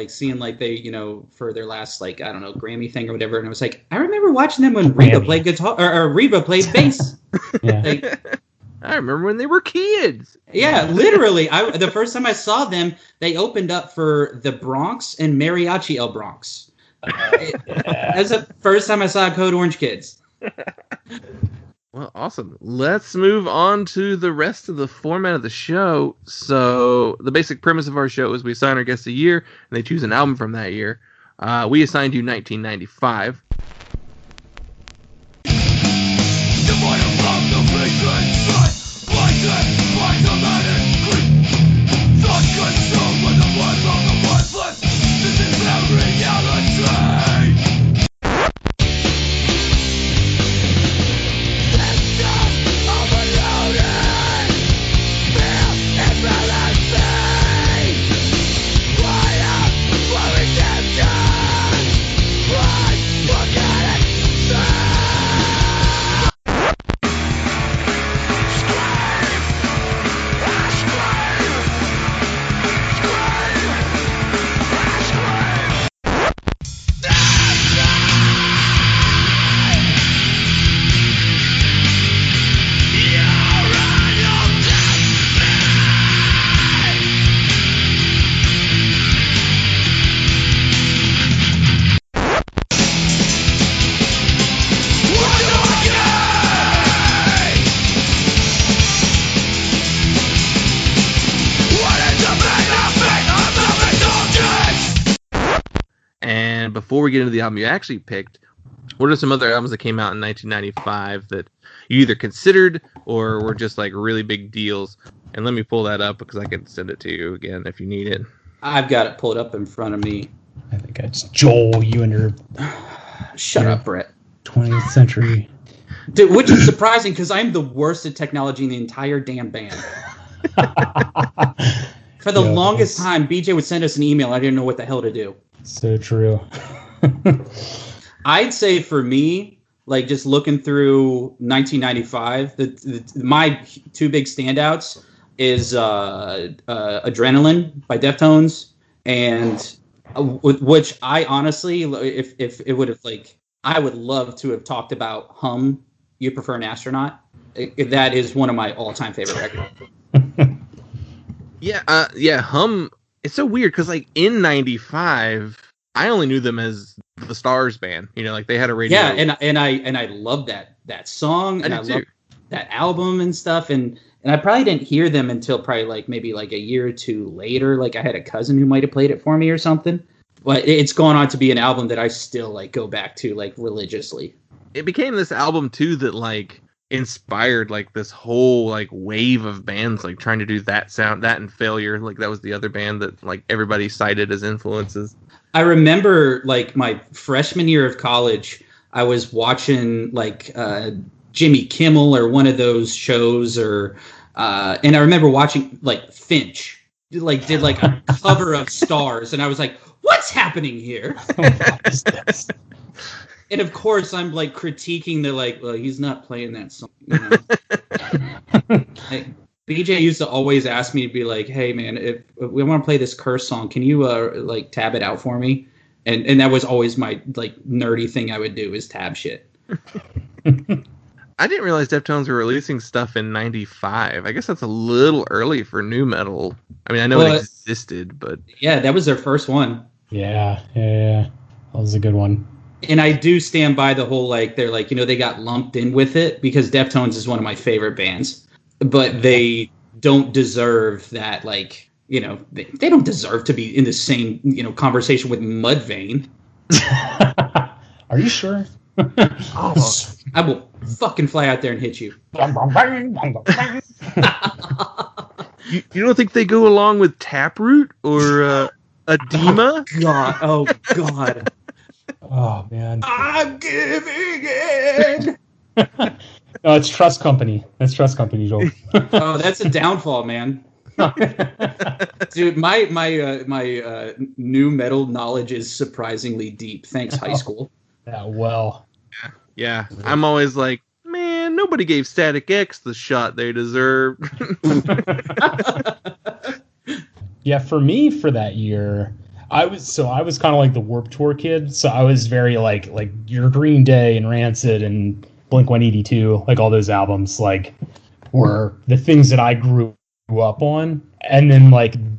seeing like they, you know, for their last like, I don't know, Grammy thing or whatever, and I was like, I remember watching them when Reba played guitar or Reba played bass. Yeah. Like, I remember when they were kids. Yeah, literally. The first time I saw them, they opened up for the Bronx and Mariachi El Bronx. That's the first time I saw Code Orange Kids. Well, awesome. Let's move on to the rest of the format of the show. So the basic premise of our show is we assign our guests a year, and they choose an album from that year. We assigned you 1995. before we get into the album you actually picked, what are some other albums that came out in 1995 that you either considered or were just like really big deals? And let me pull that up because I can send it to you again if you need it. I've got it pulled up in front of me. I think it's Joel, you and your... Shut up, Brett. 20th century. Dude, which is surprising because I'm the worst at technology in the entire damn band. For the longest time, BJ would send us an email. I didn't know what the hell to do. So true. I'd say for me, like just looking through 1995, my two big standouts is Adrenaline by Deftones, and which I honestly, if it would have I would love to have talked about Hum, You Prefer an Astronaut. That is one of my all-time favorite records. Yeah, Hum. It's so weird because in '95, I only knew them as the Stars band. They had a radio. Yeah, and I love that song, and I love that album and stuff, and I probably didn't hear them until probably maybe a year or two later. I had a cousin who might have played it for me or something. But it's gone on to be an album that I still go back to religiously. It became this album too that inspired this whole wave of bands trying to do that sound, that and Failure. That was the other band that everybody cited as influences. I remember my freshman year of college, I was watching Jimmy Kimmel or one of those shows, or and I remember watching Finch did a cover of Stars, and I was like, what's happening here? And of course, I'm critiquing the well, he's not playing that song. BJ used to always ask me to be hey man, if we want to play this Curse song, can you tab it out for me? And that was always my nerdy thing I would do, is tab shit. I didn't realize Deftones were releasing stuff in '95. I guess that's a little early for nu metal. I mean, I know it existed, but yeah, that was their first one. Yeah, that was a good one. And I do stand by the whole they're they got lumped in with it because Deftones is one of my favorite bands, but they don't deserve that. They don't deserve to be in the same conversation with Mudvayne. Are you sure? I will fucking fly out there and hit you. You don't think they go along with Taproot or Edema? Oh God. Oh man. I'm giving in. No, it's Trust Company. That's Trust Company, Joel. Oh, that's a downfall, man. Dude, my new metal knowledge is surprisingly deep. Thanks, high school. Yeah, well. Yeah. I'm always man, nobody gave Static X the shot they deserved. Yeah, for me, for that year, I was kind of the Warped Tour kid, so I was very your Green Day and Rancid and Blink-182, all those albums were the things that I grew up on, and then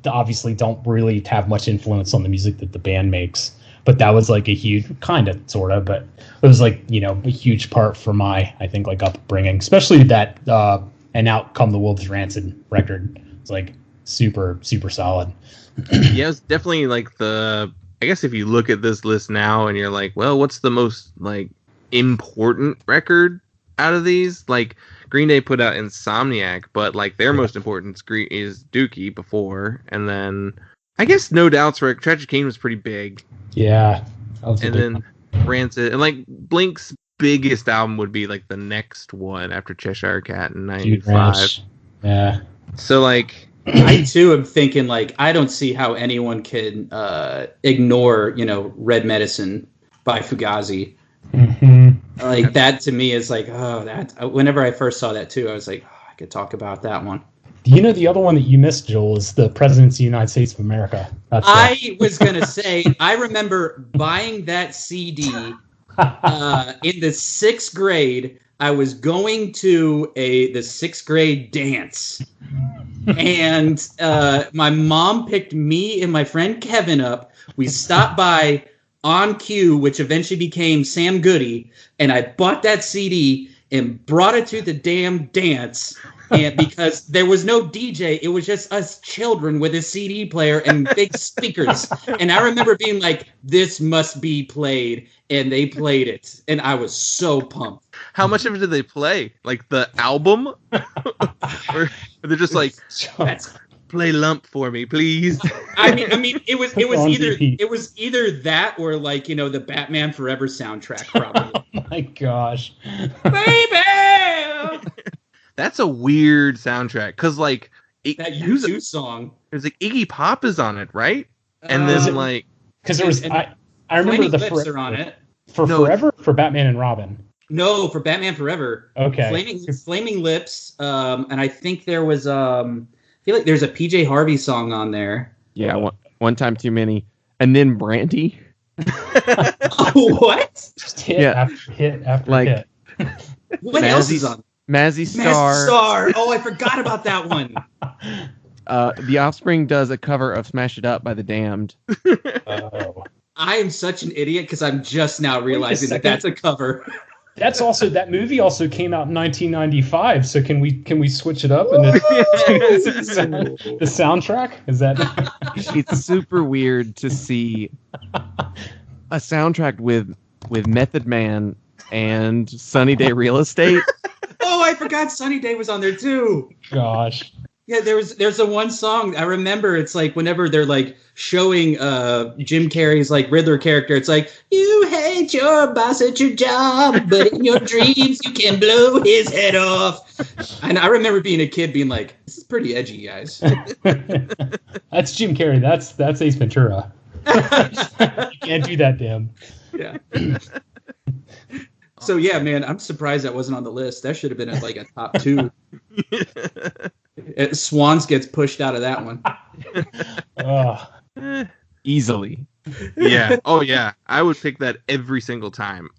obviously don't really have much influence on the music that the band makes, but that was a huge sort of, but it was a huge part for my, I think, upbringing, especially that And Out Come the Wolves Rancid record. It's super solid. Yeah, it's definitely I guess if you look at this list now and you're well, what's the most important record out of these? Green Day put out Insomniac, but their most important is Dookie before, and then I guess No Doubt's Tragic Kane was pretty big. Yeah, and then Rancid, and Blink's biggest album would be the next one after Cheshire Cat in '95. Yeah. So I too am thinking I don't see how anyone can ignore Red Medicine by Fugazi. Mm-hmm. That to me is that whenever I first saw that too, I was I could talk about that one. The other one that you missed, Joel, is the Presidents of the United States of America. I was gonna say, I remember buying that CD in the 6th grade. I was going to the 6th grade dance, and my mom picked me and my friend Kevin up. We stopped by On Cue, which eventually became Sam Goody, and I bought that CD and brought it to the damn dance. And because there was no DJ, it was just us children with a CD player and big speakers. And I remember being like, this must be played. And they played it. And I was so pumped. How much of it did they play? Like the album? Or they're just like, play Lump for me, please. I mean, it was either that or like, the Batman Forever soundtrack, probably. Oh my gosh. Baby! That's a weird soundtrack, because like that U2 song. There's like Iggy Pop is on it, right? And then like because there was I remember the Lips are on it. Forever for Batman and Robin. No, for Batman Forever. Okay. Flaming Lips. And I think there was I feel like there's a PJ Harvey song on there. Yeah, one time too many. And then Brandy. What? Just hit after hit after hit. What else is on? Mazzy Star. Oh, I forgot about that one. The Offspring does a cover of Smash It Up by The Damned. Oh. I am such an idiot because I'm just now realizing that's a cover. That's also, that movie also came out in 1995. So can we switch it up and the soundtrack? Is that? It's super weird to see a soundtrack with Method Man and Sunny Day Real Estate. Oh, I forgot Sunny Day was on there too. Gosh. Yeah, there's a one song I remember. It's like whenever they're like showing Jim Carrey's like Riddler character, it's like, you hate your boss at your job, but in your dreams you can blow his head off. And I remember being a kid being like, this is pretty edgy, guys. That's Jim Carrey. That's Ace Ventura. You can't do that to him. Yeah. So yeah, man, I'm surprised that wasn't on the list. That should have been at like a top 2. Swans gets pushed out of that one. Easily. Yeah. Oh yeah. I would pick that every single time.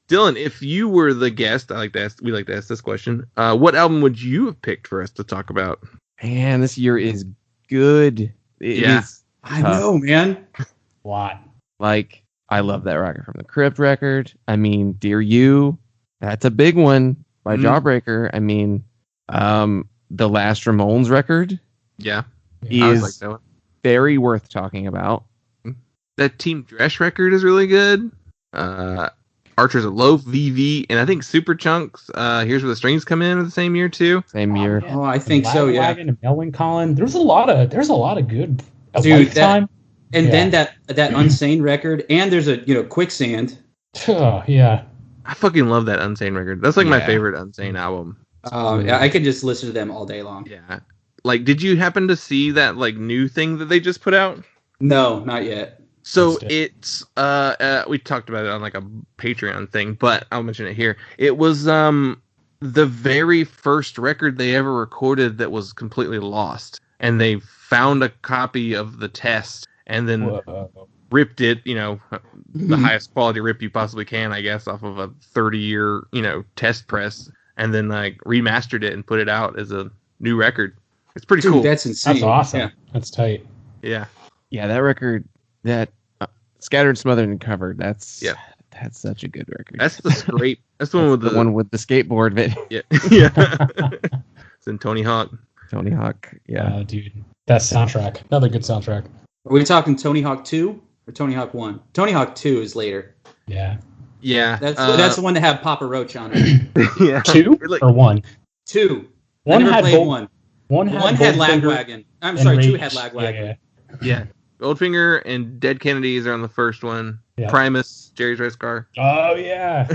Dylan, if you were the guest, we like to ask this question. What album would you have picked for us to talk about? Man, this year is good. It is I know, man. A lot. Like, I love that Rocket from the Crypt record. I mean, Dear You, that's a big one by Jawbreaker. I mean, the last Ramones record is very worth talking about. That Team Dresch record is really good. Archer's a Loaf, VV, and I think Super Chunks. Here's Where the Strings Come In the same year too. Same year. Oh, I think so. Yeah. And Melvin Collin. There's a lot of good. Dude, then that Unsane record, and there's a Quicksand. Oh yeah. I fucking love that Unsane record. That's like my favorite Unsane album. Yeah, I could just listen to them all day long. Yeah. Like, did you happen to see that like new thing that they just put out? No, not yet. So it's we talked about it on like a Patreon thing, but I'll mention it here. It was the very first record they ever recorded that was completely lost, and they found a copy of the test and then ripped it, the highest quality rip you possibly can, I guess, off of a 30-year, test press, and then like remastered it and put it out as a new record. It's pretty cool. That's insane. That's awesome. Yeah. That's tight. Yeah. Yeah, that record, that Scattered, Smothered, and Covered, that's such a good record. That's the scrape. That's the one with the one with the skateboard bit. Yeah. Yeah. It's in Tony Hawk. Tony Hawk, yeah. Dude. That soundtrack. Another good soundtrack. Are we talking Tony Hawk 2 or Tony Hawk 1? Tony Hawk 2 is later. Yeah. Yeah. That's the one that had Papa Roach on it. Yeah. 2 or 1? 2. One I never had played 1. One had Lagwagon. I'm sorry, 2 had Lagwagon. Yeah. Goldfinger and Dead Kennedys are on the first one. Yeah. Primus, Jerry's Race Car. Oh, yeah.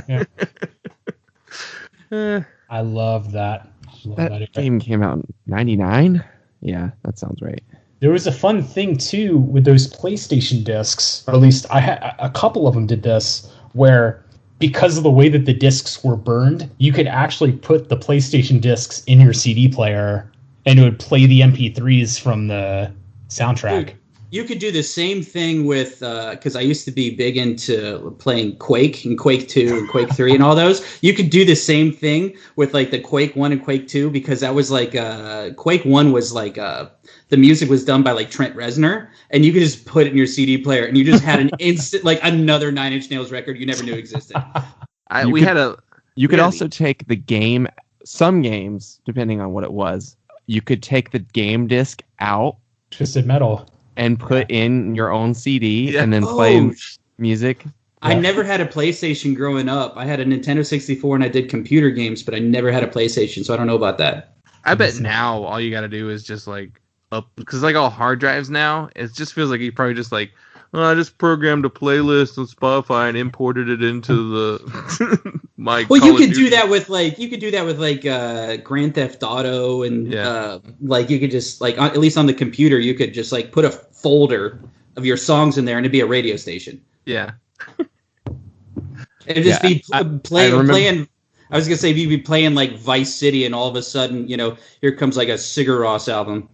I love that. That game came out in 99? Yeah, that sounds right. There was a fun thing, too, with those PlayStation discs, or at least I had a couple of them did this, where because of the way that the discs were burned, you could actually put the PlayStation discs in your CD player, and it would play the MP3s from the soundtrack. Dude, you could do the same thing with, because I used to be big into playing Quake and Quake 2 and Quake 3 and all those. You could do the same thing with like the Quake 1 and Quake 2, because that was like, Quake 1 was like, the music was done by like Trent Reznor, and you could just put it in your CD player and you just had an instant, like another Nine Inch Nails record you never knew existed. You could also take the game some games, depending on what it was, you could take the game disc out, Twisted Metal, and put in your own CD and then play music. I never had a PlayStation growing up. I had a Nintendo 64 and I did computer games, but I never had a PlayStation, so I don't know about that. I bet now all you got to do is just like because like all hard drives now, it just feels like you probably just like, well, I just programmed a playlist on Spotify and imported it into the my. Well, you could do that with like Grand Theft Auto and like you could just like at least on the computer you could just like put a folder of your songs in there and it'd be a radio station. Yeah. It'd just be playing. I was gonna say you'd be playing like Vice City, and all of a sudden, here comes like a Sigur Rós album.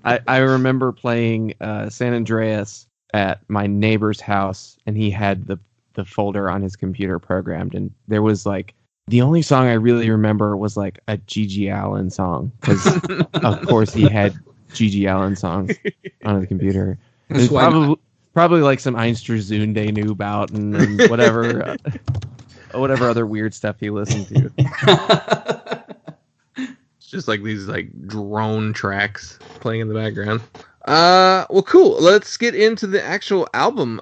I remember playing San Andreas at my neighbor's house, and he had the folder on his computer programmed, and there was like the only song I really remember was like a Gigi Allen song, because of course he had Gigi Allen songs on his computer. That's Probably like some Einstürzende knew about and whatever whatever other weird stuff he listened to. It's just like these like drone tracks playing in the background. Well, cool. Let's get into the actual album.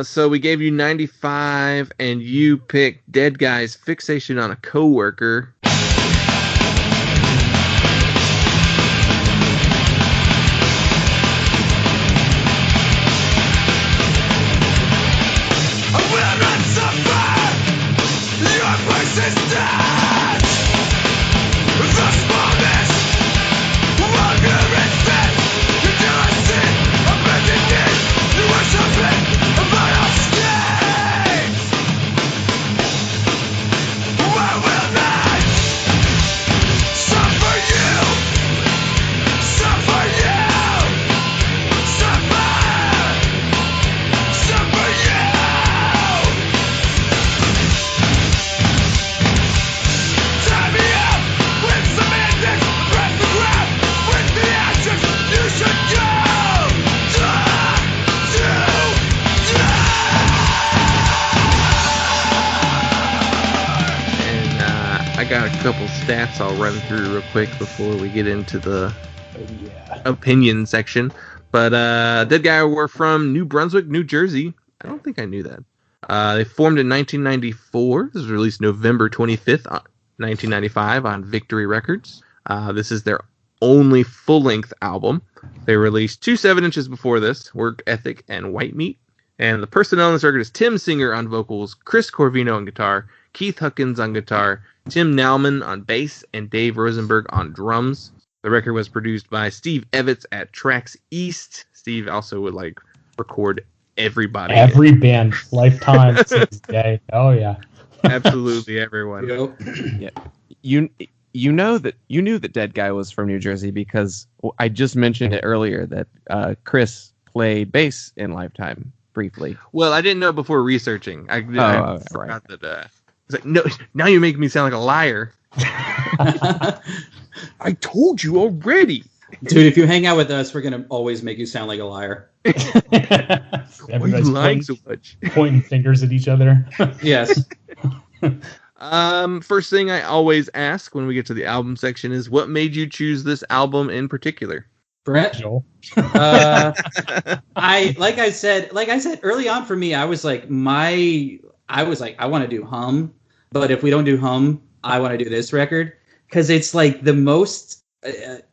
So we gave you 95 and you picked Deadguy's Fixation on a Coworker. Stats I'll run through real quick before we get into the opinion section. But Deadguy were from New Brunswick, New Jersey. I don't think I knew that. They formed in 1994. This was released November 25th, 1995 on Victory Records. This is their only full-length album. They released 2 7-inches before this, Work Ethic and White Meat. And the personnel on this record is Tim Singer on vocals, Chris Corvino on guitar, Keith Huckins on guitar, Tim Nauman on bass, and Dave Rosenberg on drums. The record was produced by Steve Evans at Tracks East. Steve also would like record everybody. Every band, lifetime, since day. Oh yeah, absolutely everyone. Yeah, you knew that Deadguy was from New Jersey because I just mentioned it earlier that Chris played bass in Lifetime briefly. Well, I didn't know before researching. I forgot that. It's like, no, now you make me sound like a liar. I told you already. Dude, if you hang out with us, we're going to always make you sound like a liar. Everybody's lying so much. Pointing fingers at each other. Yes. First thing I always ask when we get to the album section is, what made you choose this album in particular? Brett? Joel? Like I said early on for me, I was like, I want to do Hum, but if we don't do Hum, I want to do this record, because it's like the most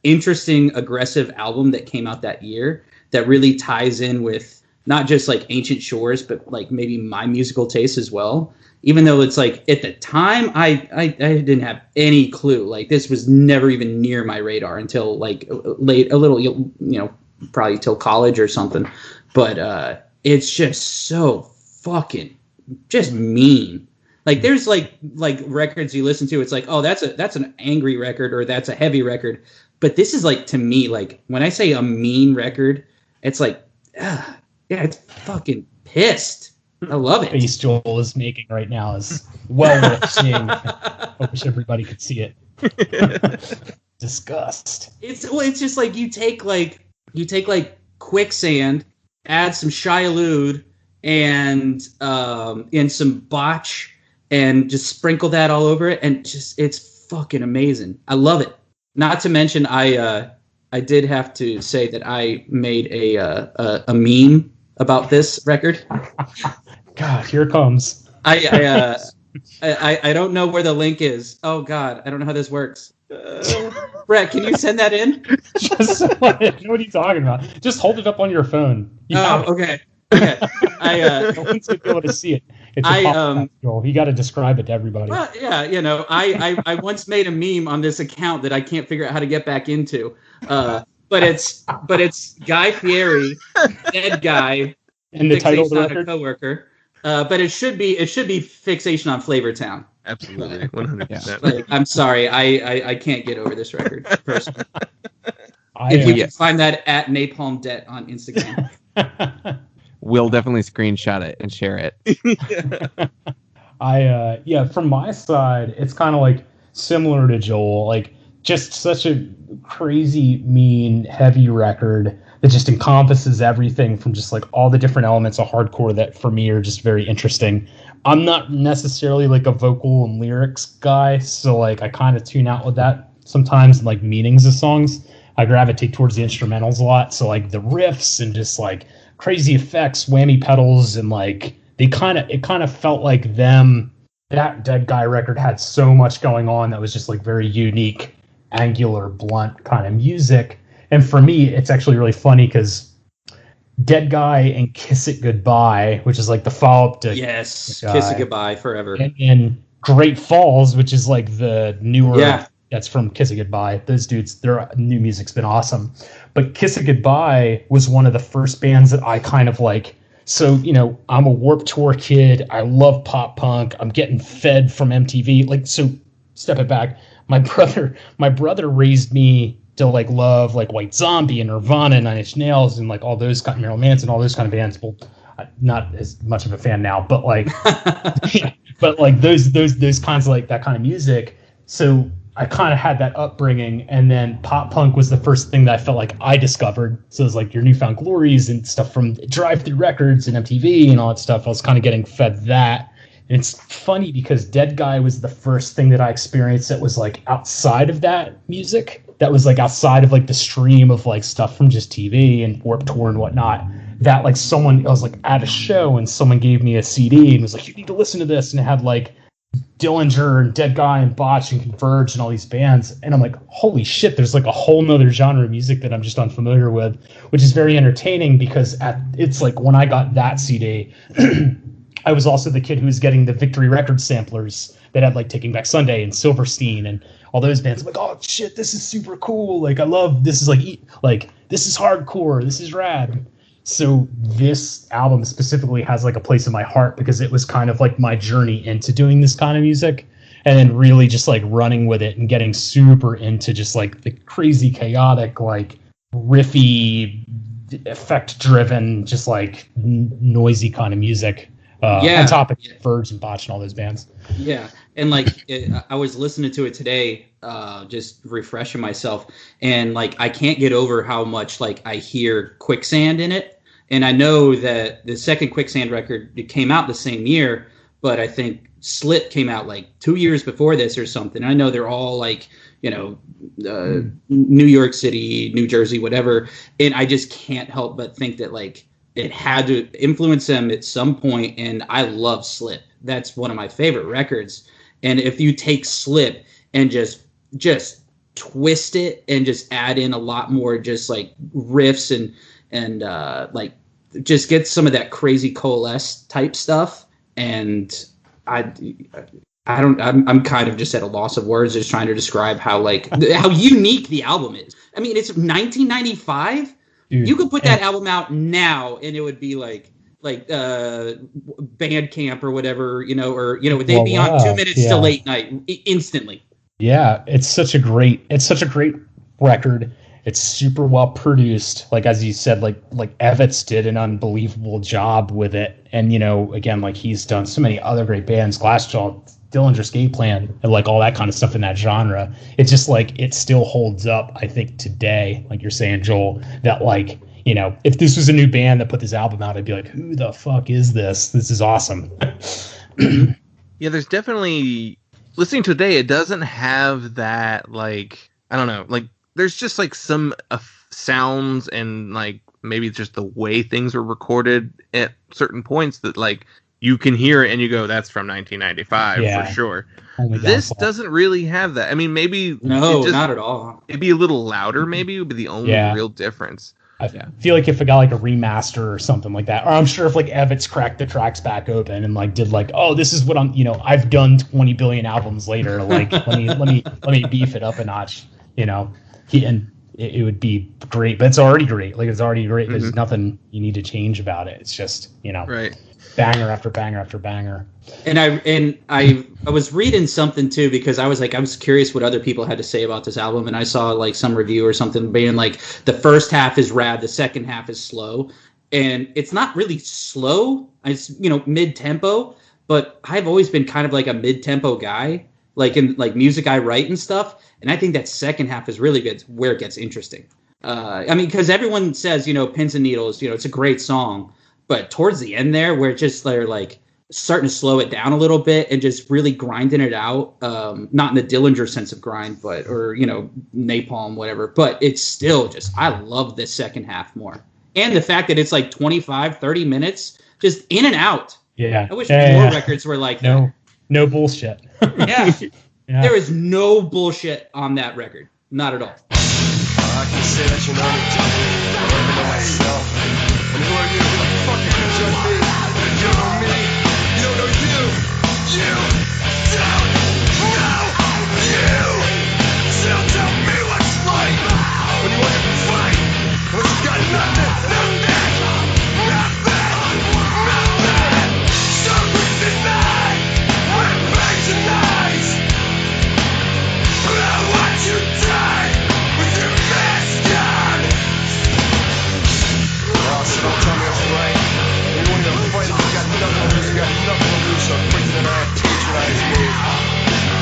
interesting, aggressive album that came out that year that really ties in with not just like Ancient Shores, but like maybe my musical taste as well. Even though it's like at the time I didn't have any clue. Like this was never even near my radar until like late, a little, probably till college or something. But it's just so fucking just mean. Like there's like records you listen to, it's like, oh, that's an angry record or that's a heavy record. But this is like, to me, like when I say a mean record, it's like, yeah, it's fucking pissed. I love it. The face Joel is making right now is well worth seeing. I wish everybody could see it. Disgust. It's just like you take Quicksand, add some Shia Lude and some botch and just sprinkle that all over it, and just it's fucking amazing. I love it. Not to mention, I did have to say that I made a meme about this record. God, here it comes. I don't know where the link is. Oh God, I don't know how this works. Brett, can you send that in? What are you talking about? Just hold it up on your phone. Okay. Okay. No one's gonna be able to see it. It's a pop you got to describe it to everybody. Well, yeah, I once made a meme on this account that I can't figure out how to get back into. But it's Guy Fieri, Deadguy, and the title of the record, Coworker. But it should be Fixation on Flavortown. Absolutely, 100%. Like, I'm sorry, I can't get over this record personally. If you can find that at Napalm Debt on Instagram. We'll definitely screenshot it and share it. From my side, it's kind of like similar to Joel, like just such a crazy, mean, heavy record that just encompasses everything from just like all the different elements of hardcore that for me are just very interesting. I'm not necessarily like a vocal and lyrics guy, so like I kind of tune out with that sometimes, like meanings of songs. I gravitate towards the instrumentals a lot, so like the riffs and just like crazy effects, whammy pedals, and like it kind of felt like that Deadguy record had so much going on that was just like very unique, angular, blunt kind of music. And for me, it's actually really funny because Deadguy and Kiss It Goodbye, which is like the follow-up to Kiss It Goodbye Forever, and Great Falls, which is like the newer that's from Kiss It Goodbye. Those dudes, their new music's been awesome. But Kiss It Goodbye was one of the first bands that I kind of like. So, I'm a Warped Tour kid. I love pop punk. I'm getting fed from MTV. Like, so step it back. My brother raised me to like love like White Zombie and Nirvana and Nine Inch Nails and like all those kind of Marilyn Manson, all those kind of bands. Well, not as much of a fan now, but like, but like those kinds of like that kind of music. So I kind of had that upbringing, and then pop punk was the first thing that I felt like I discovered. So it was like your Newfound Glories and stuff from Drive Through Records and MTV and all that stuff. I was kind of getting fed that. And it's funny because Deadguy was the first thing that I experienced that was like outside of that music. That was like outside of like the stream of like stuff from just TV and Warped Tour and whatnot. That like I was like at a show and someone gave me a CD and was like, you need to listen to this. And it had like Dillinger and Deadguy and Botch and Converge and all these bands. And I'm like, holy shit, there's like a whole nother genre of music that I'm just unfamiliar with, which is very entertaining because it's like when I got that CD, I was also the kid who was getting the Victory Records samplers that had like Taking Back Sunday and Silverstein and all those bands. I'm like, oh shit, this is super cool. Like I love this is like this is hardcore. This is rad. So this album specifically has like a place in my heart because it was kind of like my journey into doing this kind of music, and then really just like running with it and getting super into just like the crazy, chaotic, like riffy, effect driven, just like noisy kind of music. On top of Verge and Botch and all those bands. Yeah, and like I was listening to it today, just refreshing myself, and like I can't get over how much like I hear Quicksand in it. And I know that the second Quicksand record, it came out the same year, but I think Slit came out like 2 years before this or something. I know they're all like, New York City, New Jersey, whatever, and I just can't help but think that like it had to influence them at some point, and I love Slip. That's one of my favorite records. And if you take Slip and just twist it and just add in a lot more just like riffs and like just get some of that crazy coalesce type stuff, and I'm kind of just at a loss of words just trying to describe how unique the album is. I mean, it's 1995. Dude, you could put that album out now, and it would be like Bandcamp or whatever, they'd be on 2 minutes to late night instantly. Yeah, it's such a great record. It's super well produced. Like as you said, like Evitz did an unbelievable job with it, and again, like he's done so many other great bands, Glassjaw, Dillinger's Escape Plan, and like all that kind of stuff in that genre. It's just like it still holds up, I think, today. Like you're saying, Joel, that like if this was a new band that put this album out, I'd be like, who the fuck is this? This is awesome. Yeah, there's definitely listening today. It doesn't have that like I don't know, like there's just like some sounds and like maybe just the way things were recorded at certain points that like you can hear it and you go, that's from 1995 for sure. This doesn't really have that. I mean, maybe not at all. It'd be a little louder. Maybe it would be the only real difference. I feel like if it got like a remaster or something like that, or I'm sure if like Evans cracked the tracks back open and like did like, oh, this is what I've done 20 billion albums later. Like let me beef it up a notch. It would be great, but it's already great. Like it's already great. There's nothing you need to change about it. It's just right. Banger after banger after banger. And I was reading something too because I was curious what other people had to say about this album, and I saw like some review or something being like the first half is rad, the second half is slow, and it's not really slow. It's mid tempo, but I've always been kind of like a mid tempo guy, like in like music I write and stuff, and I think that second half is really good, where it gets interesting. I mean, because everyone says Pins and Needles, it's a great song. But towards the end there, where they're like starting to slow it down a little bit and just really grinding it out, not in the Dillinger sense of grind, but or napalm, whatever. But it's still just I love this second half more, and the fact that it's like 25, 30 minutes just in and out. Yeah, I wish more records were like no bullshit. Yeah. There is no bullshit on that record, not at all. I can say that I don't even know myself. And who are you? Who the fuck you can judge me? You don't know me. You don't know you. You don't know you. So tell me what's right. When you want to fight. When you got nothing. Start with the night. When pain's a night. I want you to die with your mask on. So don't tell me it's right. You want to fight, you got nothing to lose, so quick than I patronize me.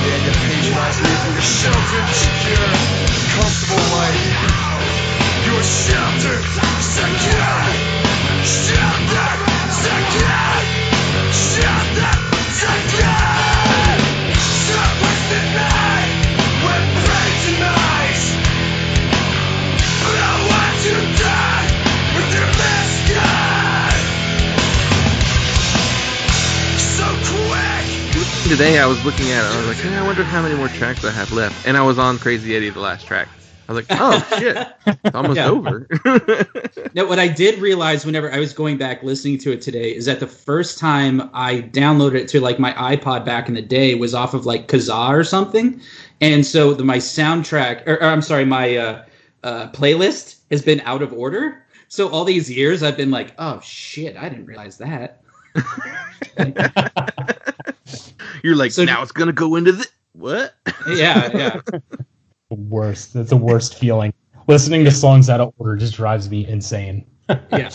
Yeah, you patronize me for your sheltered, secure, comfortable life. You're sheltered, secure, sheltered, secure, sheltered, secure. Stop with the night, when praise and eyes. I want you to die with your mask on. So quick. Today I was looking at it. I was like, I wonder how many more tracks I have left. And I was on Crazy Eddie, the last track. I was like, oh shit, it's almost over. Now, what I did realize whenever I was going back listening to it today is that the first time I downloaded it to like my iPod back in the day was off of like Kazaa or something, and so my soundtrack, or I'm sorry, my playlist has been out of order. So all these years I've been like, oh shit, I didn't realize that. You're like, so now it's gonna go into the what? Yeah. Worst. That's the worst feeling. Listening to songs out of order just drives me insane. Yeah.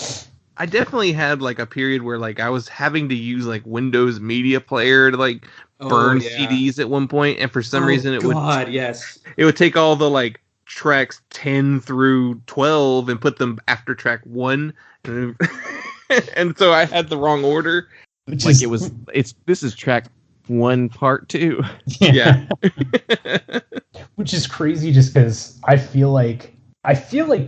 I definitely had like a period where like I was having to use like Windows Media Player to like burn CDs at one point, and for some reason it would take all the like tracks 10 through 12 and put them after track 1, and so I had the wrong order. This is track 1 part 2. Yeah. Which is crazy just because I feel like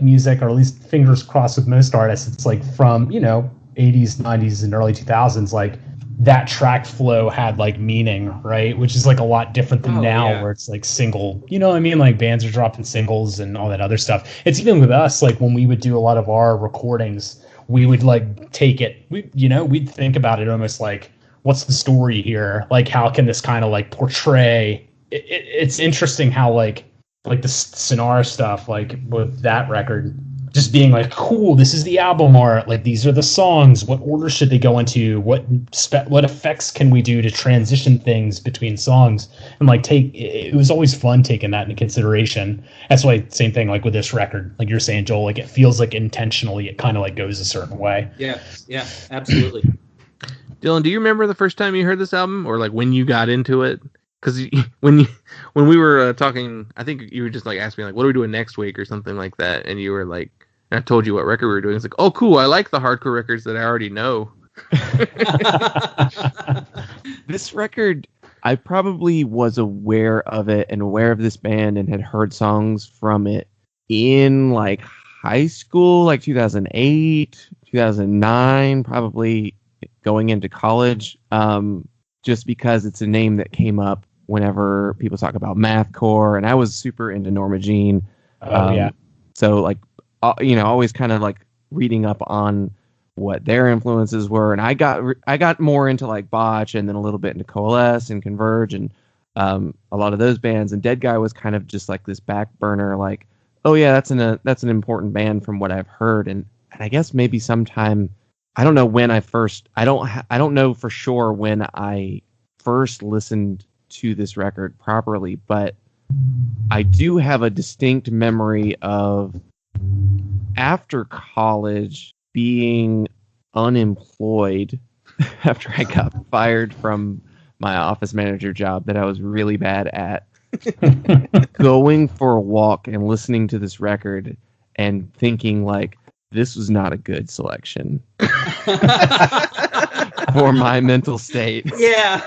music, or at least fingers crossed with most artists, it's like from 80s, 90s, and early 2000s, like that track flow had like meaning, right? Which is like a lot different than now, where it's like single, you know what I mean? Like bands are dropping singles and all that other stuff. It's even with us, like when we would do a lot of our recordings, we would like take it, we'd think about it almost like, what's the story here? Like, how can this kind of like portray? It's interesting how like the Sonara stuff, like with that record, just being like, cool, this is the album art. Like, these are the songs. What order should they go into? What effects can we do to transition things between songs? And like, it was always fun taking that into consideration. That's why, same thing, like with this record, like you're saying, Joel, like it feels like intentionally it kind of like goes a certain way. Yeah, absolutely. Dylan, do you remember the first time you heard this album, or like when you got into it? Because when we were talking, I think you were just like asking me like, what are we doing next week or something like that, and you were like, and I told you what record we were doing. It's like, oh cool, I like the hardcore records that I already know. This record, I probably was aware of it and aware of this band and had heard songs from it in like high school, like 2008, 2009, probably going into college, just because it's a name that came up whenever people talk about mathcore, and I was super into Norma Jean. So like, always kind of like reading up on what their influences were, and I got more into like Botch, and then a little bit into Coalesce and Converge, and a lot of those bands. And Deadguy was kind of just like this back burner, like, oh yeah, that's an important band from what I've heard, and I guess maybe sometime, I don't know when I don't know for sure when I first listened to this record properly, but I do have a distinct memory of after college being unemployed after I got fired from my office manager job that I was really bad at, going for a walk and listening to this record and thinking like, this was not a good selection for my mental state. Yeah.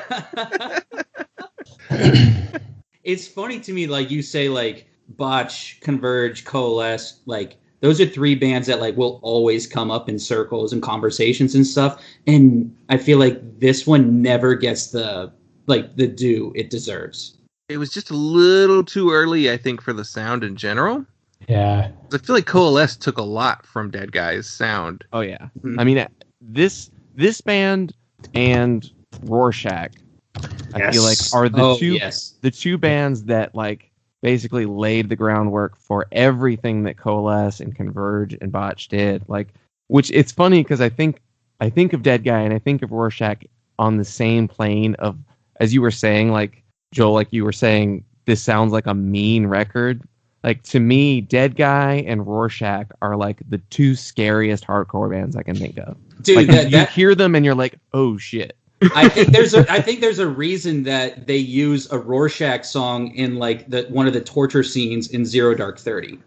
It's funny to me, like you say, like Botch, Converge, Coalesce, like those are three bands that like will always come up in circles and conversations and stuff. And I feel like this one never gets the due it deserves. It was just a little too early, I think, for the sound in general. Yeah. I feel like Coalesce took a lot from Deadguy's sound. Oh yeah. Mm-hmm. I mean, this band and Rorschach, I feel like are the two bands that like basically laid the groundwork for everything that Coalesce and Converge and Botch did. Like, which it's funny because I think of Deadguy and I think of Rorschach on the same plane of, as you were saying, like Joel, like you were saying, this sounds like a mean record. Like, to me, Deadguy and Rorschach are like the two scariest hardcore bands I can think of. Dude, like, you hear them and you're like, oh shit. I think there's a reason that they use a Rorschach song in like one of the torture scenes in Zero Dark 30.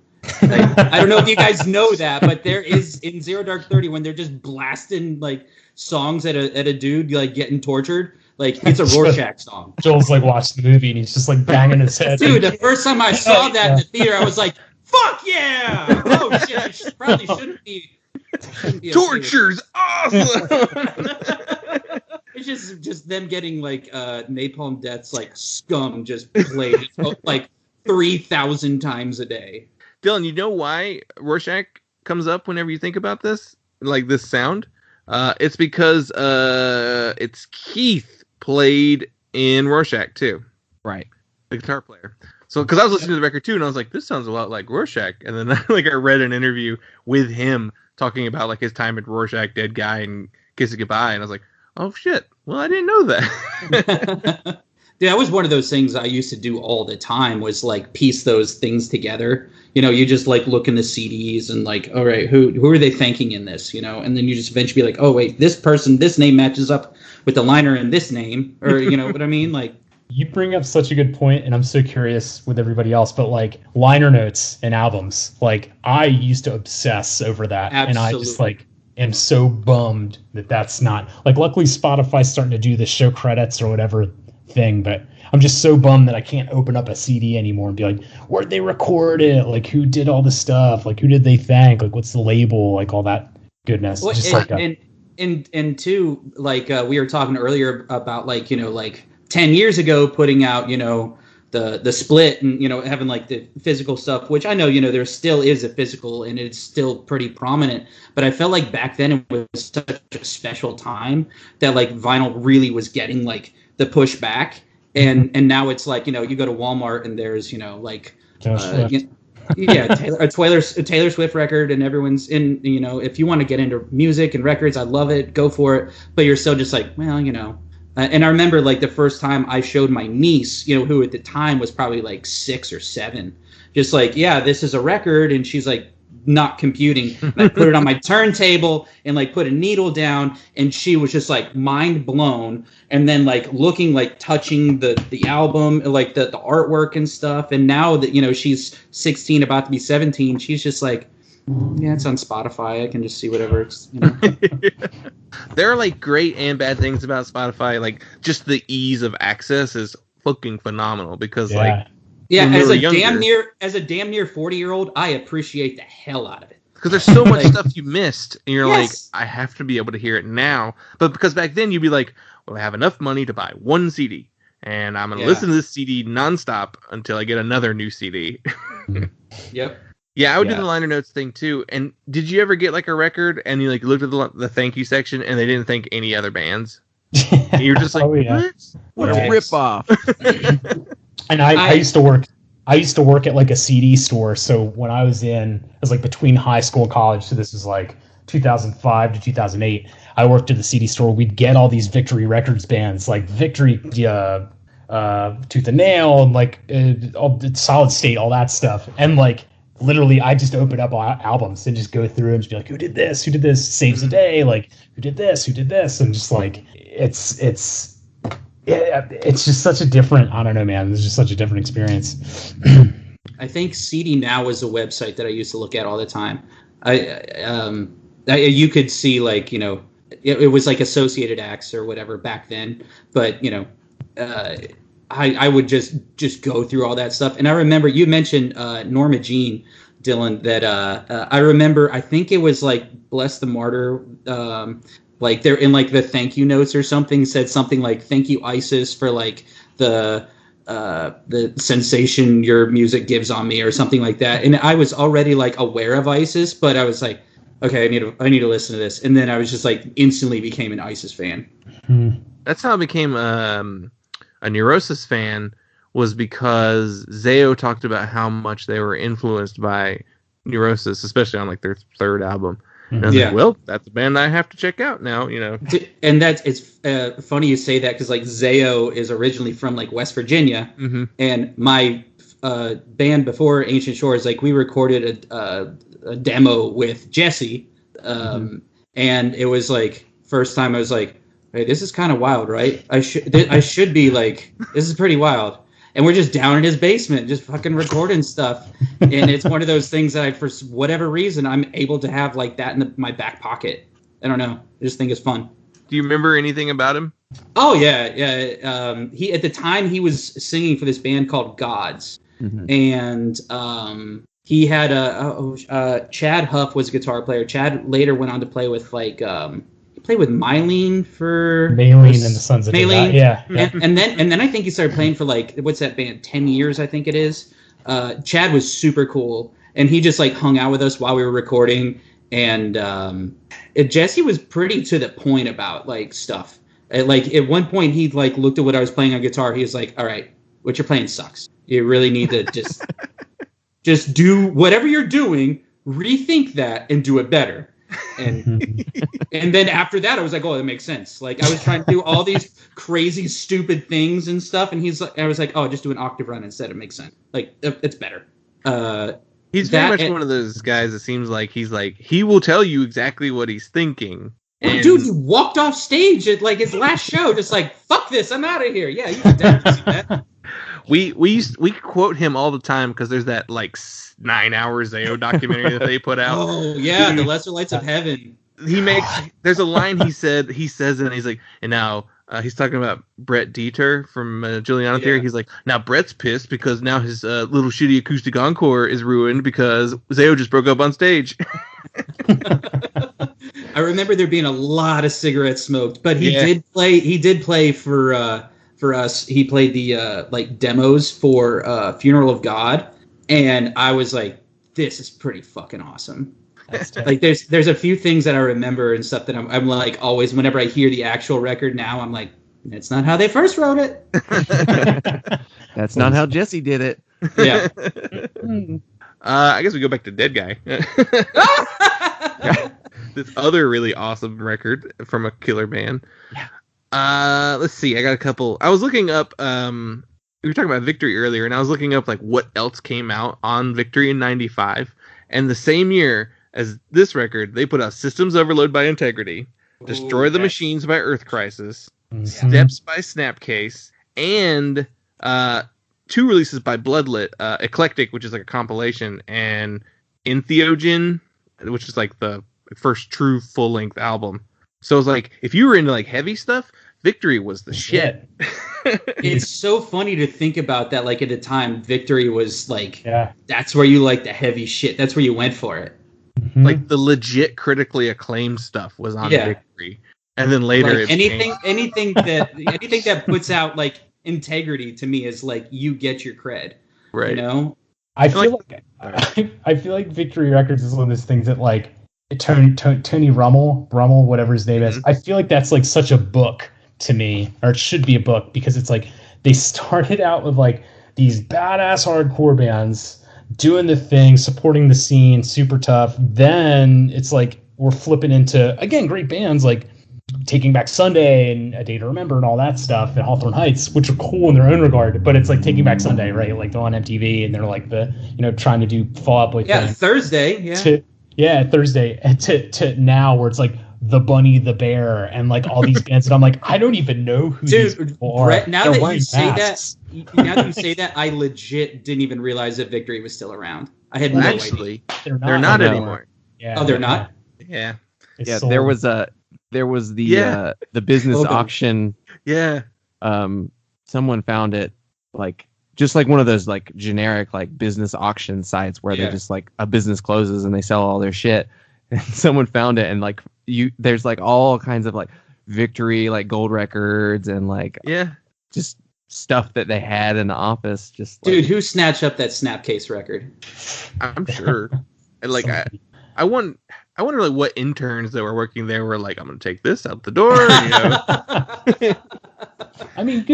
Like, I don't know if you guys know that, but there is in Zero Dark 30 when they're just blasting like songs at a dude like getting tortured. Like, it's a Rorschach song. Joel's like watching the movie and he's just like banging his head. Dude, the first time I saw that in the theater, I was like, "Fuck yeah!" Oh shit! I shouldn't be. Torture's awesome. It's just them getting like Napalm Death's like Scum just played like 3,000 times a day. Dylan, you know why Rorschach comes up whenever you think about this? Like this sound? It's because it's Keith played in Rorschach too. Right. The guitar player. So, because I was listening to the record too, and I was like, this sounds a lot like Rorschach. And then I read an interview with him talking about like his time at Rorschach, Deadguy, and Kiss It Goodbye, and I was like, oh shit, well, I didn't know that. Dude, that was one of those things I used to do all the time, was like piece those things together. You know, you just like look in the CDs and like, all right, who are they thanking in this? You know, and then you just eventually be like, oh wait, this name matches up with the liner in this name, or you know what I mean? Like, you bring up such a good point, and I'm so curious with everybody else, but like liner notes and albums, like I used to obsess over that. Absolutely. And I just like am so bummed that that's not like, luckily Spotify's starting to do the show credits or whatever thing, but I'm just so bummed that I can't open up a CD anymore and be like, where'd they record it? Like, who did all the stuff? Like, who did they thank? Like, what's the label? Like, all that goodness. Well, just and two, like we were talking earlier about, like, you know, like 10 years ago putting out, you know, the split and, you know, having like the physical stuff, which I know, you know, there still is a physical and it's still pretty prominent, but I felt like back then it was such a special time that like vinyl really was getting like the push back. And now it's like, you know, you go to Walmart and there's, you know, like, a Taylor Swift record, and everyone's in, you know, if you want to get into music and records, I love it, go for it. But you're still just like, well, you know, and I remember like the first time I showed my niece, you know, who at the time was probably like 6 or 7, just like, yeah, this is a record. And she's like, not computing. And I put it on my turntable and like put a needle down, and she was just like mind blown. And then like looking, like touching the album, like the artwork and stuff. And now that, you know, she's 16, about to be 17, she's just like, Yeah, it's on Spotify. I can just see whatever it's, you know. There are like great and bad things about Spotify. Like just the ease of access is fucking phenomenal because like yeah, when as we a were younger, damn near 40-year-old, I appreciate the hell out of it. because there's so much stuff you missed, and you're Yes. like, I have to be able to hear it now. But because back then you'd be like, well, I have enough money to buy one CD, and I'm gonna listen to this CD nonstop until I get another new CD. Yep. Yeah, I would do the liner notes thing too. And did you ever get like a record and you like looked at the thank you section and they didn't thank any other bands? And you're just like, what a ripoff. And I used to work. I used to work at like a CD store. So when I was like between high school and college. So this is like 2005 to 2008. I worked at the CD store. We'd get all these Victory Records bands like Victory, Tooth and Nail, and like all Solid State, all that stuff, and like. Literally, I just open up albums and just go through and just be like, who did this? Who did this? Saves the Day. Like, who did this? Who did this? And just like, it's just such a different, I don't know, man. It's just such a different experience. I think CD Now is a website that I used to look at all the time. You could see like, you know, it was like Associated Acts or whatever back then, but you know, I would just go through all that stuff. And I remember you mentioned Norma Jean, Dylan, that I remember, I think it was like Bless the Martyr, like they're in like the thank you notes or something, said something like, thank you, ISIS, for like the sensation your music gives on me or something like that. And I was already like aware of ISIS, but I was like, okay, I need to listen to this. And then I was just like instantly became an ISIS fan. That's how I became a Neurosis fan, was because Zayo talked about how much they were influenced by Neurosis, especially on like their third album. And I was like, well, that's a band I have to check out now, you know. And it's funny you say that, because like Zayo is originally from like West Virginia, and my band before Ancient Shores, like we recorded a demo with Jesse, and it was like first time I was like, hey, this is kind of wild, right? I should be like, this is pretty wild. And we're just down in his basement, just fucking recording stuff. And it's one of those things that for whatever reason, I'm able to have like that in my back pocket. I don't know. I just think it's fun. Do you remember anything about him? Oh, yeah. He at the time, he was singing for this band called Gods. And he had Chad Huff was a guitar player. Chad later went on to play with like... played with Mylene and the Sons of Mylene. Yeah. And then I think he started playing for like, what's that band, 10 years I think it is. Chad was super cool, and he just like hung out with us while we were recording, and Jesse was pretty to the point about like stuff. Like at one point he like looked at what I was playing on guitar. He was like, all right, what you're playing sucks. You really need to just do whatever you're doing, rethink that and do it better. And then after that I was like, oh, that makes sense. Like I was trying to do all these crazy stupid things and stuff, and I was like, oh, just do an octave run instead. It makes sense. Like it's better. He's very much one of those guys that seems like he will tell you exactly what he's thinking. And dude, he walked off stage at like his last show, just like, fuck this, I'm out of here. Yeah, you can definitely see that. We quote him all the time because there's that like 9 hour Zayo documentary that they put out. Oh yeah, The Lesser Lights of Heaven. There's a line he says it, and he's like, and now he's talking about Brett Dieter from Juliana Theory. He's like, now Brett's pissed because now his little shitty acoustic encore is ruined because Zayo just broke up on stage. I remember there being a lot of cigarettes smoked, but he did play for us. He played the like demos for Funeral of God, and I was like, this is pretty fucking awesome. Like there's a few things that I remember and stuff that I'm like always, whenever I hear the actual record now, I'm like, that's not how they first wrote it. That's not how Jesse did it. Yeah. I guess we go back to Deadguy. This other really awesome record from a killer band. Yeah. Let's see. I got a couple. I was looking up. We were talking about Victory earlier, and I was looking up like what else came out on Victory in '95. And the same year as this record, they put out Systems Overload by Integrity, Destroy the Machines by Earth Crisis, Steps by Snapcase, and 2 releases by Bloodlet, Eclectic, which is like a compilation, and Entheogen which is like the first true full length album. So it's like if you were into like heavy stuff, Victory was the shit. It's so funny to think about that. Like at the time, Victory was like, Yeah. that's where you like the heavy shit. That's where you went for it. Mhm. Like the legit critically acclaimed stuff was on Yeah. Victory, and then later Like it anything that puts out like integrity to me is like you get your cred. right. You know? I feel like Victory Records is one of those things that like Tony Rummel, whatever his name is. I feel like that's like such a book to me, or it should be a book, because it's like they started out with like these badass hardcore bands doing the thing, supporting the scene, super tough. Then it's like we're flipping into, again, great bands like Taking Back Sunday and A Day to Remember and all that stuff, and Hawthorne Heights, which are cool in their own regard. But it's like Taking Back Sunday, right? Like they're on MTV and they're like the, trying to do Fall Out Boy thing. Thursday. Yeah. Thursday. And to now where it's like The Bunny, The Bear, and like all these bands. And I'm like, I don't even know who these people are. Brett, now They're that wearing you say masks. that, I legit didn't even realize that Victory was still around. I had no idea. Actually, They're they're not No. anymore. Yeah, Oh, they're not? Yeah. It's Yeah, sold. there was the Yeah. the business Logan. auction. Yeah. Someone found it like just like one of those like generic like business auction sites where Yeah. they just like a business closes and they sell all their shit. And someone found it, and like there's like all kinds of like Victory like gold records and like Yeah. just stuff that they had in the office. Just like, Dude, who snatched up that Snapcase record? I'm sure. And like I wonder like what interns that were working there were like, I'm gonna take this out the door. I mean,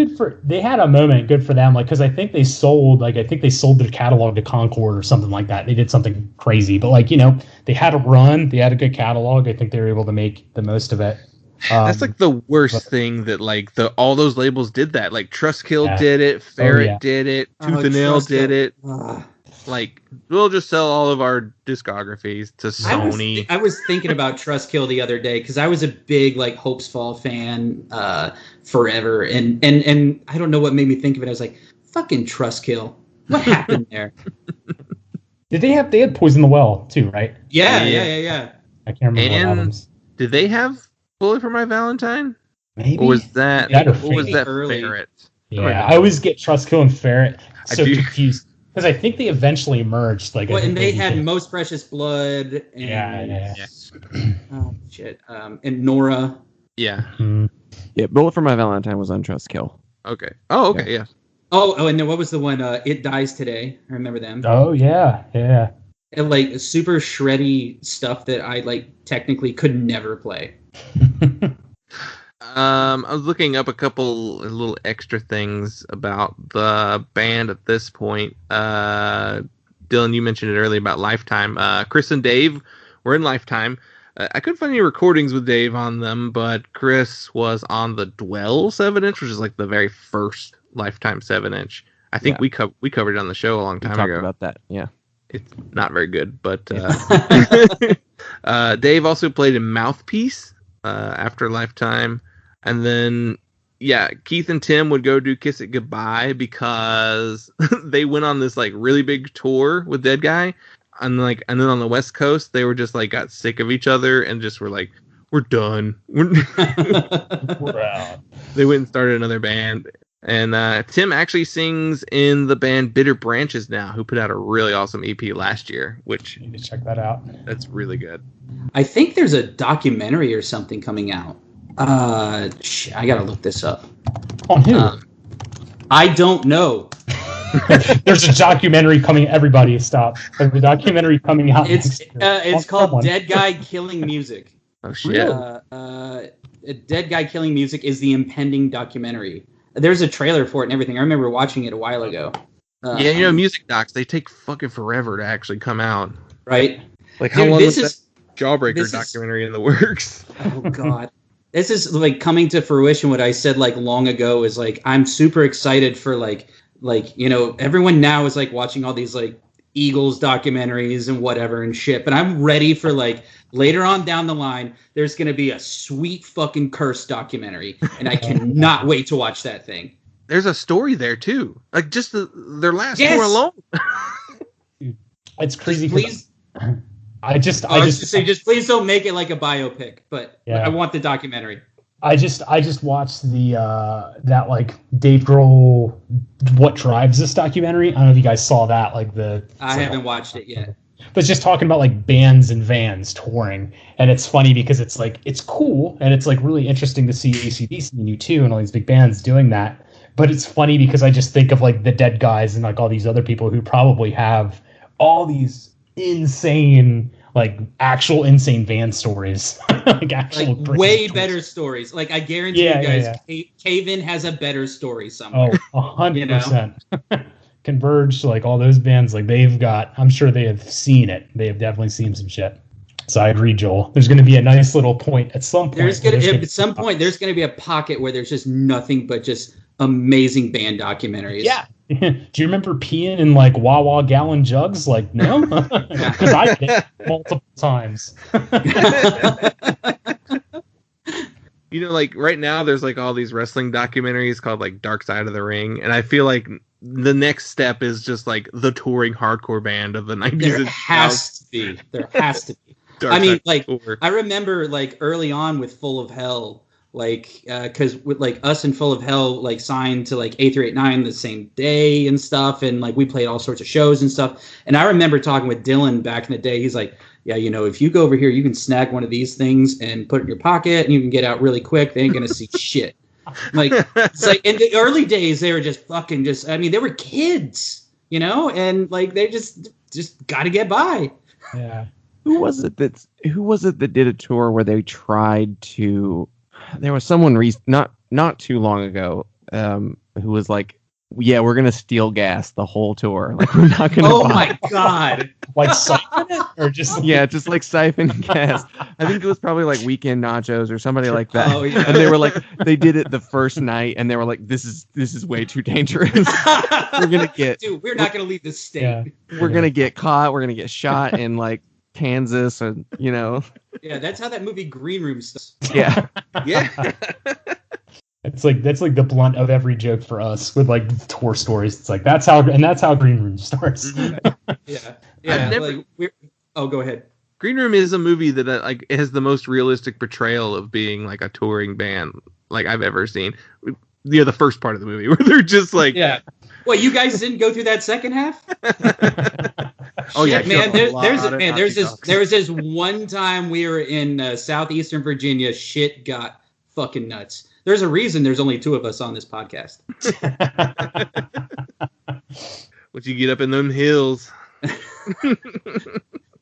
they had a moment, good for them. Like, because I think they sold their catalog to Concord or something like that. They did something crazy, but like, they had a run, they had a good catalog. I think they were able to make the most of it. That's like the worst thing that like all those labels did that. Like Trustkill Yeah. did it, Ferret yeah. did it, Oh, Tooth and Nail Trustkill. did it. Ugh. Like we'll just sell all of our discographies to Sony. I was thinking about Trustkill the other day because I was a big like Hopes Fall fan forever, and I don't know what made me think of it. I was like, fucking Trustkill. What happened there? They had Poison the Well too, right? Yeah. I can't remember what And- albums. Did they have Bullet for My Valentine? Maybe. Or was that That or what was Fate. that Early. Ferret? Yeah, I always get Trustkill and Ferret I so do. confused because I think they eventually merged. Like, I Well, think and they had did. Most Precious Blood. And, Yeah. Oh shit. And Nora. Yeah. Mm. yeah, Bullet for My Valentine was on Trustkill. Okay. Oh, okay. Yeah. Oh, and then what was the one? It Dies Today. I remember them. Oh yeah. And like super shreddy stuff that I like technically could never play. I was looking up a couple little extra things about the band at this point. Dylan, you mentioned it earlier about Lifetime. Chris and Dave were in Lifetime. I couldn't find any recordings with Dave on them, but Chris was on the Dwell 7-inch, which is like the very first Lifetime 7-inch. I think Yeah. we covered it on the show a long We time talked ago. about that. Yeah. It's not very good, but Dave also played in Mouthpiece after Lifetime. And then, yeah, Keith and Tim would go do Kiss It Goodbye because they went on this like really big tour with Deadguy. And then on the West Coast, they were just like got sick of each other and just were like, we're done. We're out. They went and started another band. And Tim actually sings in the band Bitter Branches now, who put out a really awesome EP last year, which Need to check that out. that's really good. I think there's a documentary or something coming out. I gotta look this up. On who? I don't know. There's a documentary coming. Everybody, stop! There's a documentary coming out. It's next year. it's On called someone. Deadguy Killing Music. Oh, shit. Deadguy Killing Music is the impending documentary. There's a trailer for it and everything. I remember watching it a while ago. Yeah, music docs, they take fucking forever to actually come out. Right? Like, how Dude, long this was is that Jawbreaker this is- documentary in the works? Oh God. This is like coming to fruition. What I said like long ago is like I'm super excited for like everyone now is like watching all these like Eagles documentaries and whatever and shit. But I'm ready for like later on down the line, there's gonna be a sweet fucking Curse documentary, and I cannot wait to watch that thing. There's a story there, too. Like, just their last Yes! tour alone. It's crazy. 'cause Please. I just say, just please don't make it like a biopic, but I want the documentary. I just watched the that like Dave Grohl What Drives This documentary. I don't know if you guys saw that. I haven't watched it yet. But it's just talking about like bands and vans touring, and it's funny because it's like it's cool and it's like really interesting to see AC/DC and U2 and all these big bands doing that. But it's funny because I just think of like the Deadguys and like all these other people who probably have all these insane, like actual insane van stories, like actual like way better stories. Like I guarantee you guys, Cave-In has a better story somewhere. Oh, 100%. Converge, like all those bands, like they've got. I'm sure they have seen it. They have definitely seen some shit. So I agree, Joel. There's going to be a nice little point at some point. There's going to be a pocket where there's just nothing but just amazing band documentaries. Yeah. Do you remember peeing in like Wawa gallon jugs? Like, no, because I did it multiple times. You know, like right now there's like all these wrestling documentaries called like Dark Side of the Ring, and I feel like the next step is just like the touring hardcore band of the 90s. There has to be. I mean, like I remember like early on with Full of Hell, like because with like us and Full of Hell like signed to like A389 the same day and stuff, and like we played all sorts of shows and stuff. And I remember talking with Dylan back in the day. He's like, yeah, you know, if you go over here, you can snag one of these things and put it in your pocket, and you can get out really quick. They ain't gonna see shit. Like it's like in the early days, they were just fucking just. I mean, they were kids, you know, and like they just got to get by. Yeah. Who was it that did a tour where they tried to? There was someone not too long ago who was like, yeah, we're gonna steal gas the whole tour. Like we're not gonna. Oh my god! Like siphon it, or just just like siphon gas. I think it was probably like Weekend Nachos or somebody like that. Oh, yeah. And they were like, they did it the first night, and they were like, this is way too dangerous. We're not gonna leave this state. Yeah. We're gonna get caught. We're gonna get shot in like Kansas, and you know. Yeah, that's how that movie Green Room starts. Yeah. That's like the blunt of every joke for us with like tour stories. It's like that's how Green Room starts. Yeah. Go ahead. Green Room is a movie that like it has the most realistic portrayal of being like a touring band like I've ever seen. The first part of the movie where they're just like, yeah. Well, you guys didn't go through that second half? Oh yeah, man. There's this one time we were in southeastern Virginia. Shit got fucking nuts. There's a reason there's only two of us on this podcast. What you get up in them hills,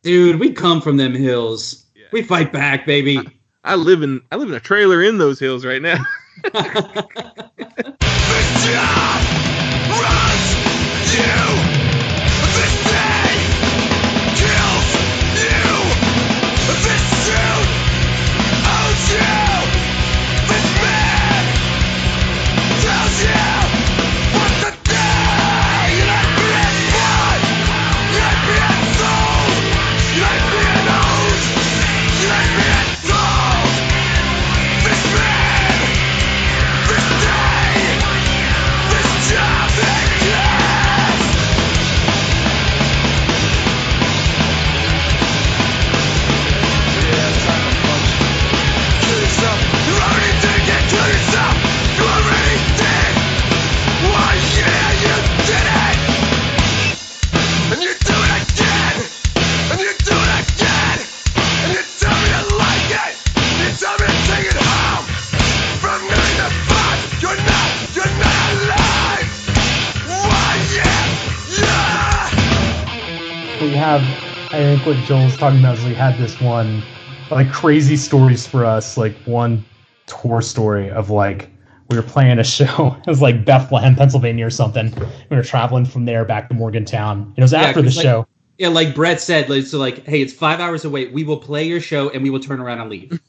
dude? We come from them hills. Yeah. We fight back, baby. I live in a trailer in those hills right now. I think what Joel's talking about is we had this one, like crazy stories for us, like one tour story of like, we were playing a show. It was like Bethlehem, Pennsylvania or something. We were traveling from there back to Morgantown. It was after the show. Yeah, like Brett said, like, so like, hey, it's 5 hours away. We will play your show and we will turn around and leave.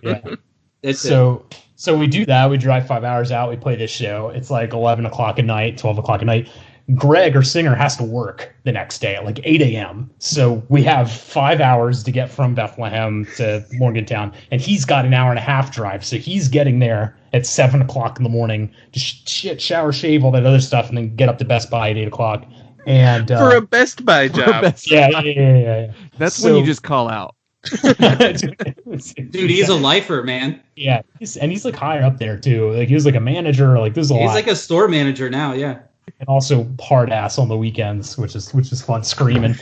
Yeah. So we do that. We drive 5 hours out. We play this show. It's like 11 o'clock at night, 12 o'clock at night. Greg, our singer, has to work the next day at like 8 a.m. So we have 5 hours to get from Bethlehem to Morgantown, and he's got an hour and a half drive. So he's getting there at 7 o'clock in the morning to shower, shave, all that other stuff, and then get up to Best Buy at 8 o'clock. And For a Best Buy job. Yeah. That's when you just call out. Dude, he's a lifer, man. Yeah, he's like higher up there too. Like he was like a manager. Like there's a lot. He's like a store manager now. Yeah. And also hard ass on the weekends, which is fun, screaming.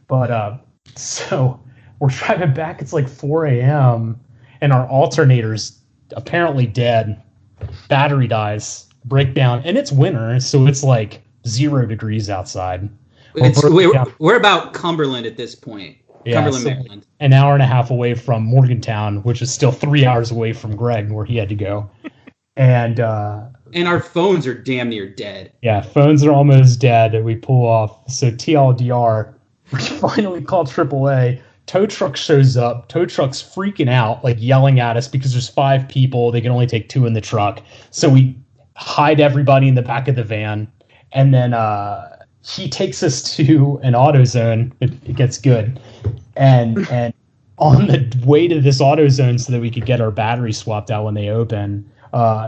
But so we're driving back. It's like 4 a.m. and our alternator's apparently dead. Battery dies, breakdown, and it's winter, so it's like 0 degrees outside. We're about Cumberland at this point. Yeah, Cumberland, so Maryland. An hour and a half away from Morgantown, which is still 3 hours away from Greg, where he had to go. And our phones are damn near dead. Yeah, phones are almost dead, and we pull off. So TLDR, we finally call AAA. Tow truck shows up. Tow truck's freaking out, like yelling at us because there's 5 people. They can only take 2 in the truck. So we hide everybody in the back of the van, and then he takes us to an AutoZone. It gets good, and on the way to this AutoZone so that we could get our battery swapped out when they open,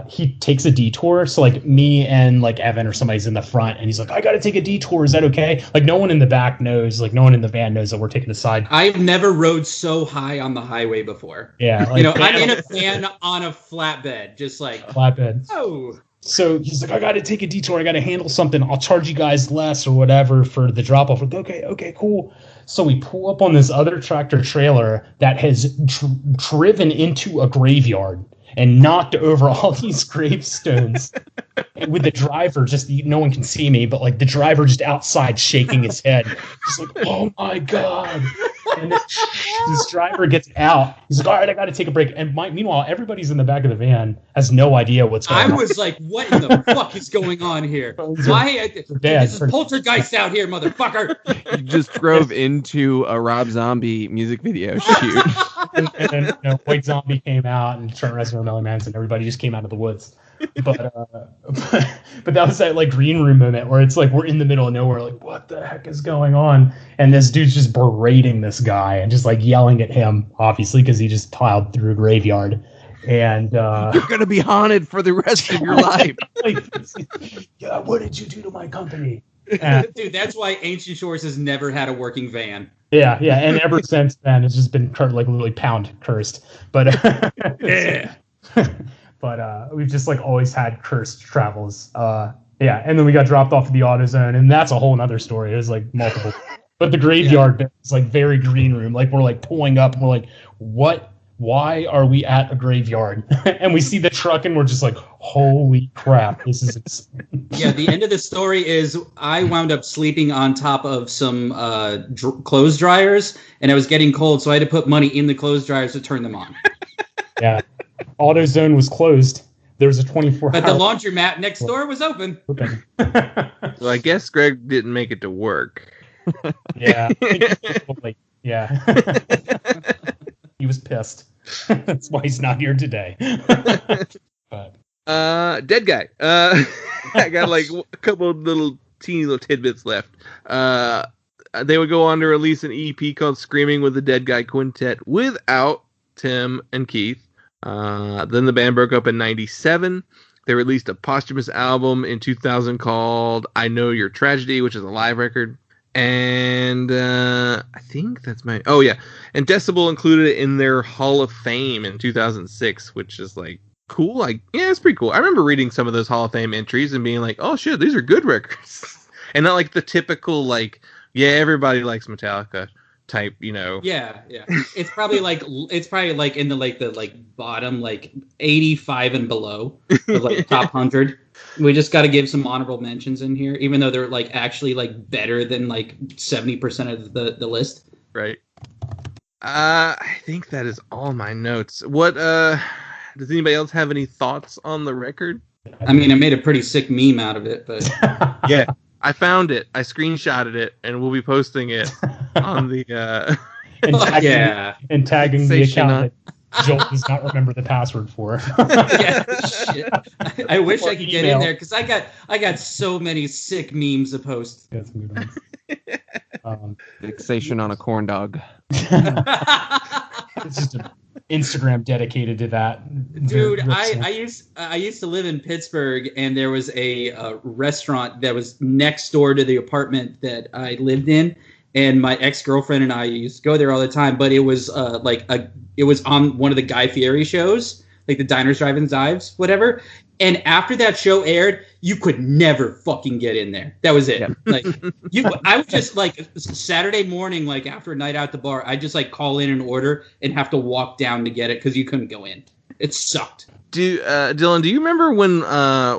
he takes a detour. So like me and like Evan or somebody's in the front, and he's like, I gotta take a detour, is that okay? Like no one in the back knows, like no one in the van knows that we're taking the side. I've never rode so high on the highway before. Yeah, like, I'm in a van on a flatbed, just like flatbed. Oh. So he's like, I got to take a detour. I got to handle something. I'll charge you guys less or whatever for the drop off. Like, okay, cool. So we pull up on this other tractor trailer that has driven into a graveyard and knocked over all these gravestones. With the driver, just no one can see me, but like the driver just outside shaking his head, just like, oh my god. And this driver gets out. He's like, all right, I got to take a break. And meanwhile, everybody's in the back of the van has no idea what's going on. I was like, what in the fuck is going on here? Why? This is poltergeist out here, motherfucker. You just drove into a Rob Zombie music video shoot. and then White Zombie came out and Trent Reznor, Melly Manson, everybody just came out of the woods. But that was that like green room moment where it's like we're in the middle of nowhere, like what the heck is going on? And this dude's just berating this guy and just like yelling at him, obviously because he just plowed through a graveyard. And you're gonna be haunted for the rest of your life. Like, yeah, what did you do to my company? Dude, that's why Ancient Shores has never had a working van. Yeah, and ever since then it's just been like literally pound cursed. But yeah. But we've just like always had cursed travels. Yeah, and then we got dropped off at the AutoZone, and that's a whole nother story. It was like multiple. But the graveyard bit is like very green room. Like we're like pulling up, and we're like, what? Why are we at a graveyard? And we see the truck, and we're just like, holy crap, this is insane. Yeah, the end of the story is I wound up sleeping on top of some clothes dryers, and I was getting cold, so I had to put money in the clothes dryers to turn them on. Yeah. AutoZone was closed. There was a 24-hour. But the laundromat next door was open. So I guess Greg didn't make it to work. Yeah. Yeah. He was pissed. That's why he's not here today. But Deadguy. I got like a couple of teeny little tidbits left. They would go on to release an EP called Screaming with the Deadguy Quintet without Tim and Keith. Then the band broke up in 97. They released a posthumous album in 2000 called I Know Your Tragedy, which is a live record. And I think that's my... Oh, yeah. And Decibel included it in their Hall of Fame in 2006, which is like cool. Like, yeah, it's pretty cool. I remember reading some of those Hall of Fame entries and being like, oh, shit, these are good records. And not like the typical, like, yeah, everybody likes Metallica type, you know. Yeah. It's probably like in the bottom like 85 and below of like top 100. We just got to give some honorable mentions in here, even though they're like actually like better than like 70% of the list. Right. I think that is all my notes. What does anybody else have any thoughts on the record? I mean, I made a pretty sick meme out of it, but yeah. I found it. I screenshotted it, and we'll be posting it on the and tagging the account that Joel does not remember the password for. Yeah, shit. I wish I could get in there because I got so many sick memes to post. Let's move on. Fixation on a corn dog. It's just Instagram dedicated to that. Dude, I used to live in Pittsburgh, and there was a restaurant that was next door to the apartment that I lived in, and my ex-girlfriend and I used to go there all the time. But it was it was on one of the Guy Fieri shows, like the Diners, Drive-ins, Dives, whatever. And after that show aired, you could never fucking get in there. That was it. Yep. Like I would just like Saturday morning, like after a night out at the bar, I'd just like call in an order and have to walk down to get it because you couldn't go in. It sucked. Dylan, do you remember when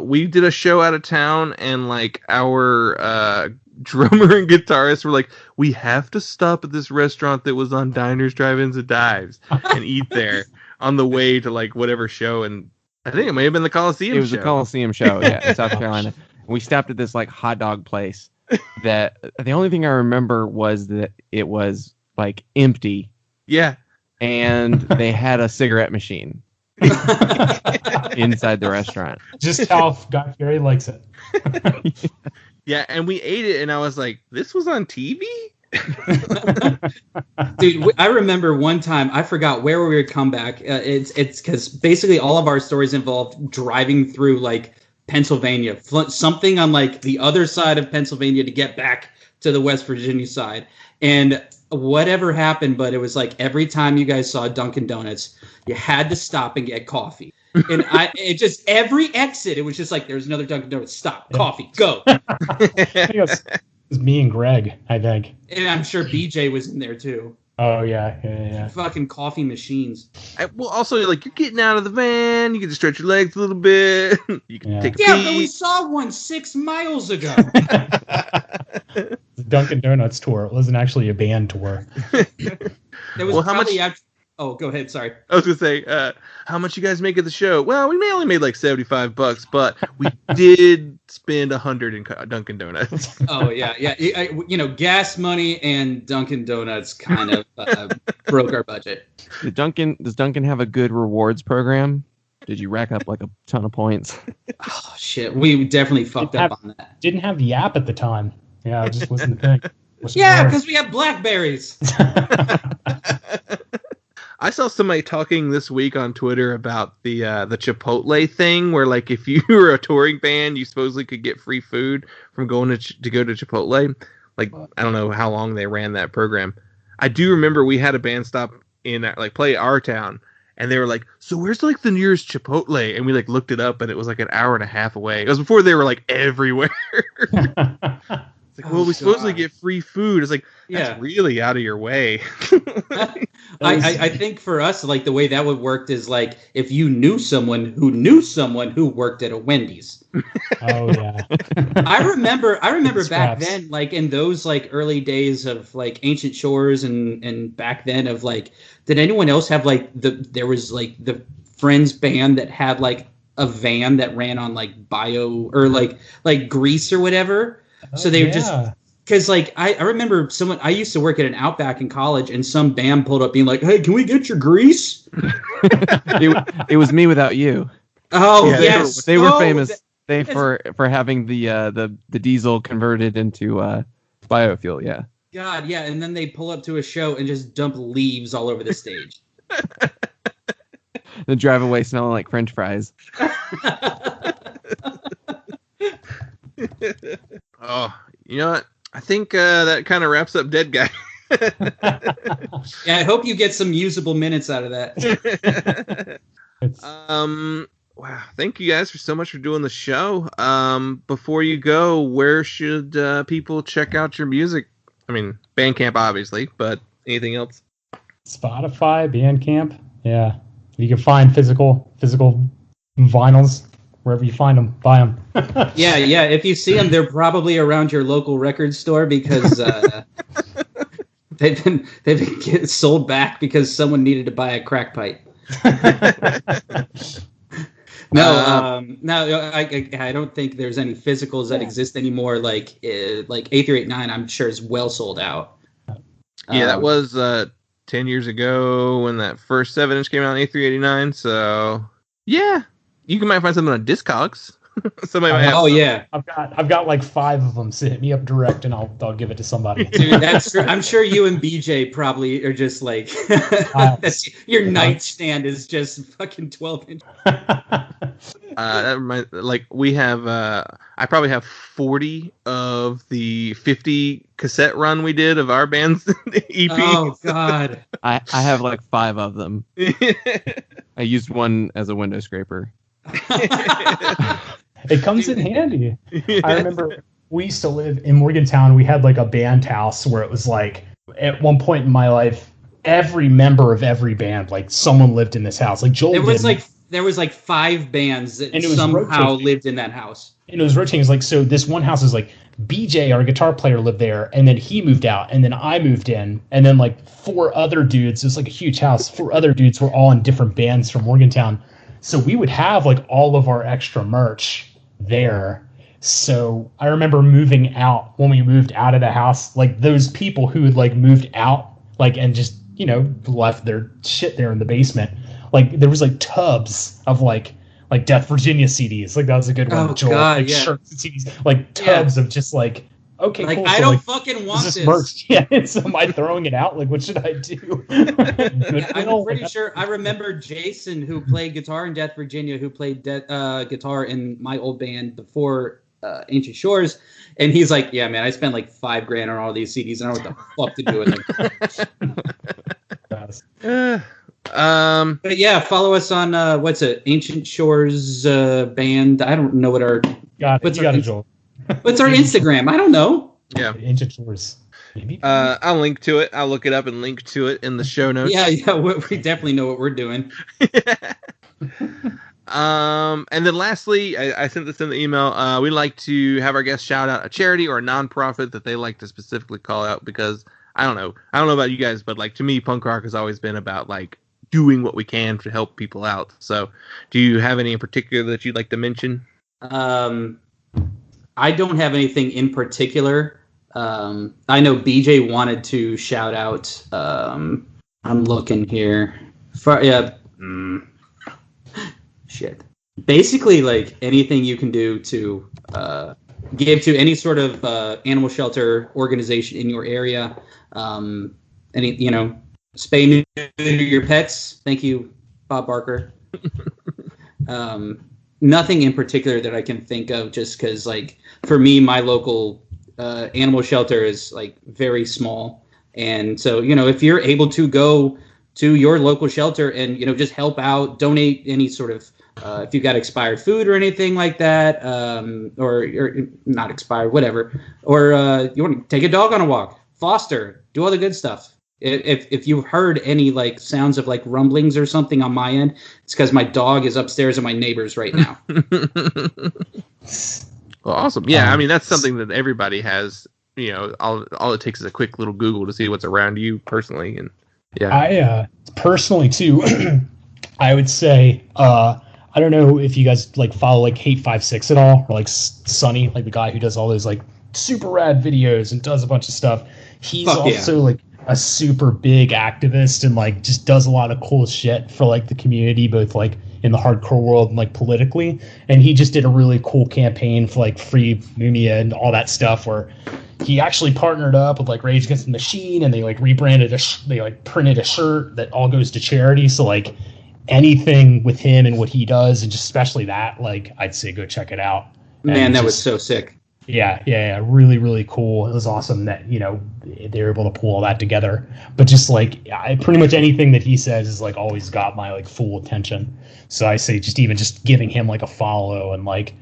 we did a show out of town and like our drummer and guitarist were like, we have to stop at this restaurant that was on Diners, Drive-ins, and Dives and eat there on the way to like whatever show, and I think it may have been the Coliseum show. It was the Coliseum show, yeah, in South Carolina. And we stopped at this like hot dog place that the only thing I remember was that it was like empty. Yeah. And they had a cigarette machine inside the restaurant. Just how Guy Fieri likes it. Yeah, and we ate it, and I was like, this was on TV? Dude, I remember one time, I forgot where we would come back. It's because basically all of our stories involve driving through like Pennsylvania, something on like the other side of Pennsylvania to get back to the West Virginia side. And whatever happened, but it was like every time you guys saw Dunkin' Donuts, you had to stop and get coffee. And it just every exit, it was just like, there's another Dunkin' Donuts. Stop, coffee, go. It was me and Greg, I think. And I'm sure BJ was in there too. Oh, yeah. Fucking coffee machines. Well, also, like, you're getting out of the van. You get to stretch your legs a little bit. You can take a pee. Yeah, but we saw one 6 miles ago. The Dunkin' Donuts tour. It wasn't actually a band tour. It was probably after... Oh, go ahead. Sorry. I was going to say, how much you guys make of the show? Well, we only made like $75, but we did spend $100 in Dunkin' Donuts. Oh, yeah. Gas money and Dunkin' Donuts kind of broke our budget. Does Dunkin' have a good rewards program? Did you rack up like a ton of points? Oh, shit. We definitely fucked up on that. Didn't have the app at the time. Yeah, it just wasn't the thing. Yeah, because we have Blackberries. I saw somebody talking this week on Twitter about the Chipotle thing, where like if you were a touring band, you supposedly could get free food from going to go to Chipotle. Like I don't know how long they ran that program. I do remember we had a band stop in like play our town, and they were like, "So where's like the nearest Chipotle?" And we like looked it up, and it was like an hour and a half away. It was before they were like everywhere. It's like, well, we supposedly get free food. It's like, that's really out of your way. I think for us, like the way that would work is like if you knew someone who worked at a Wendy's. Oh yeah. I remember back then, like in those like early days of like Ancient Shores and back then of like, did anyone else have like there was like the Friends band that had like a van that ran on like bio or like grease or whatever. So they were just because like I remember I used to work at an Outback in college, and some band pulled up being like, "Hey, can we get your grease?" It was Me Without You. Oh yeah, yes, they were famous. For having the diesel converted into biofuel. Yeah. God, yeah, and then they pull up to a show and just dump leaves all over the stage. Then drive away smelling like French fries. Oh, you know what? I think that kind of wraps up Deadguy. Yeah, I hope you get some usable minutes out of that. Wow, thank you guys so much for doing the show. Before you go, where should people check out your music? I mean, Bandcamp, obviously, but anything else? Spotify, Bandcamp. Yeah, you can find physical vinyls. Wherever you find them, buy them. Yeah. If you see them, they're probably around your local record store because they've been sold back because someone needed to buy a crack pipe. I don't think there's any physicals that exist anymore. Like A389, I'm sure is well sold out. Yeah, that was 10 years ago when that first 7-inch came out on A389. So yeah. You might find something on Discogs. Somebody might have Oh some. yeah, I've got like 5 of them. So hit me up direct, and I'll give it to somebody. dude, that's true. I'm sure you and BJ probably are just like that's, your nightstand is just fucking 12 inch. That reminds, like we have, I probably have 40 of the 50 cassette run we did of our band's EP. Oh God. I have like 5 of them. I used one as a window scraper. It comes in handy. I remember we used to live in Morgantown. We had like a band house where it was like at one point in my life, every member of every band, like someone lived in this house. Like Joel there was like 5 bands that And it was somehow rotating. lived in that house. And it was rotating. It was like, so this one house is like BJ, our guitar player, lived there, and then he moved out, and then I moved in, and then like 4 other dudes. It was like a huge house. 4 other dudes were all in different bands from Morgantown. So we would have like all of our extra merch there. So I remember moving out, when we moved out of the house, like those people who had like moved out, like, and just, you know, left their shit there in the basement. Like there was like tubs of like Death Virginia CDs. Like that was a good one. Oh, Joel. God, like yeah. shirts and CDs. Like tubs of just like, okay, Like cool. I So, don't like, fucking want is this. merch? Yeah, so am I throwing it out? Like, what should I do? I'm pretty sure I remember Jason, who played guitar in Death Virginia, who played guitar in my old band before Ancient Shores, and he's like, "Yeah, man, I spent like $5,000 on all these CDs, and I don't know what the fuck to do with them." But yeah, follow us on what's it? Ancient Shores band. I don't know what our You got it, Joel. what's our Instagram. I don't know. Yeah. Ancient Shores. Maybe. I'll link to it. I'll look it up and link to it in the show notes. Yeah, we definitely know what we're doing. And then lastly, I sent this in the email. We like to have our guests shout out a charity or a nonprofit that they like to specifically call out, because I don't know about you guys, but like to me, punk rock has always been about like doing what we can to help people out. So do you have any in particular that you'd like to mention? I don't have anything in particular. I know BJ wanted to shout out. I'm looking here. Shit. Basically, like anything you can do to give to any sort of animal shelter organization in your area. Spay neuter your pets. Thank you, Bob Barker. Nothing in particular that I can think of, just because, like, for me, my local animal shelter is like very small, and so if you're able to go to your local shelter and just help out, donate any sort of if you got expired food or anything like that, or not expired, whatever, or you want to take a dog on a walk, foster, do all the good stuff. If you've heard any like sounds of like rumblings or something on my end, it's because my dog is upstairs at my neighbor's right now. Well, awesome. Yeah, I mean that's something that everybody has. All it takes is a quick little Google to see what's around you personally, and yeah. I personally too, I would say I don't know if you guys like follow like Hate56 at all, or like Sonny, like the guy who does all those like super rad videos and does a bunch of stuff. He's also like a super big activist and like just does a lot of cool shit for like the community, both like in the hardcore world and like politically. And he just did a really cool campaign for like Free Mumia and all that stuff, where he actually partnered up with like Rage Against the Machine, and they like rebranded they like printed a shirt that all goes to charity. So like anything with him and what he does, and just especially that, like I'd say go check it out. Man, that was so sick. Yeah, really, really cool. It was awesome that they were able to pull all that together. But just like pretty much anything that he says is like always got my like full attention. So I say just giving him like a follow and like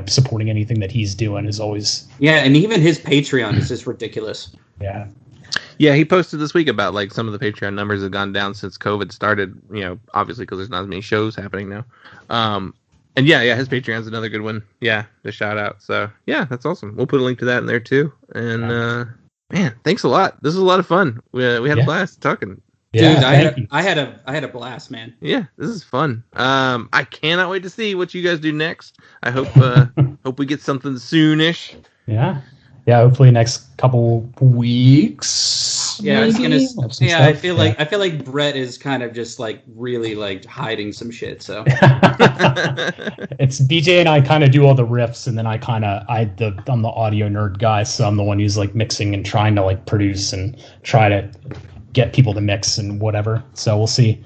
supporting anything that he's doing is always. Yeah, and even his Patreon is just ridiculous. Yeah. Yeah, he posted this week about like some of the Patreon numbers have gone down since COVID started. Obviously because there's not as many shows happening now. And yeah, his Patreon's another good one. Yeah, the shout out. So yeah, that's awesome. We'll put a link to that in there too. And man, thanks a lot. This was a lot of fun. We had a blast talking. Yeah, dude, I had a blast, man. Yeah, this is fun. I cannot wait to see what you guys do next. I hope hope we get something soonish. Yeah. yeah, hopefully next couple weeks. Yeah, maybe? I feel like Brett is kind of just like really like hiding some shit. So it's BJ and I kind of do all the riffs, and then I'm the audio nerd guy, so I'm the one who's like mixing and trying to like produce and try to get people to mix and whatever. So we'll see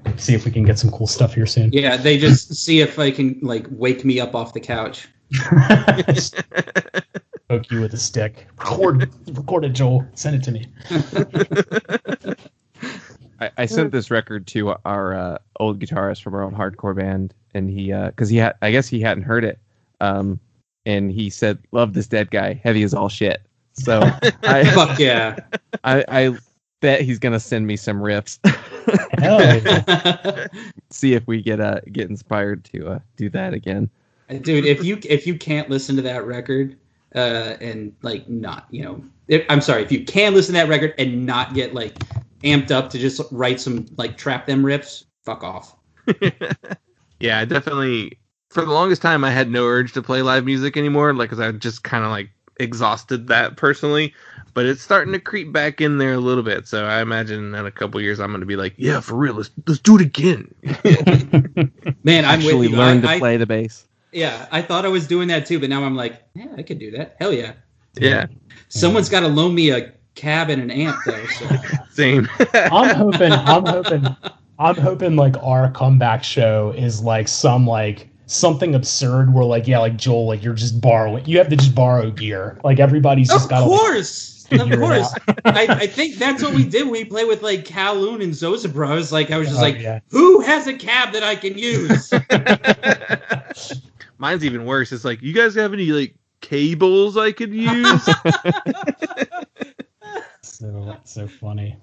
if we can get some cool stuff here soon. yeah, they just see if I can like wake me up off the couch. Poke you with a stick. Record it, Joel. Send it to me. I sent this record to our old guitarist from our old hardcore band, and he, because I guess he hadn't heard it, and he said, "Love this Deadguy, heavy as all shit." So Fuck yeah! I bet he's gonna send me some riffs. Hell yeah. See if we get inspired to do that again. Dude, if you can't listen to that record and like not, if you can listen to that record and not get like amped up to just write some like trap them riffs, fuck off. Yeah, definitely. For the longest time, I had no urge to play live music anymore, like, because I just kind of like exhausted that personally. But it's starting to creep back in there a little bit. So I imagine in a couple years I'm going to be like, yeah, for real, let's do it again. Man, I'm actually with you. learn to play the bass. Yeah, I thought I was doing that too, but now I'm like, yeah, I could do that. Hell yeah. Yeah. Someone's got to loan me a cab and an amp though. So. Same. I'm hoping like our comeback show is like something absurd where like, yeah, like Joel, like you have to just borrow gear. Like everybody's just got to. Of course. I think that's what we did when we played with like Kowloon and Zosa Bros. Like I was just who has a cab that I can use? Mine's even worse. It's like, you guys have any like cables I could use? So funny.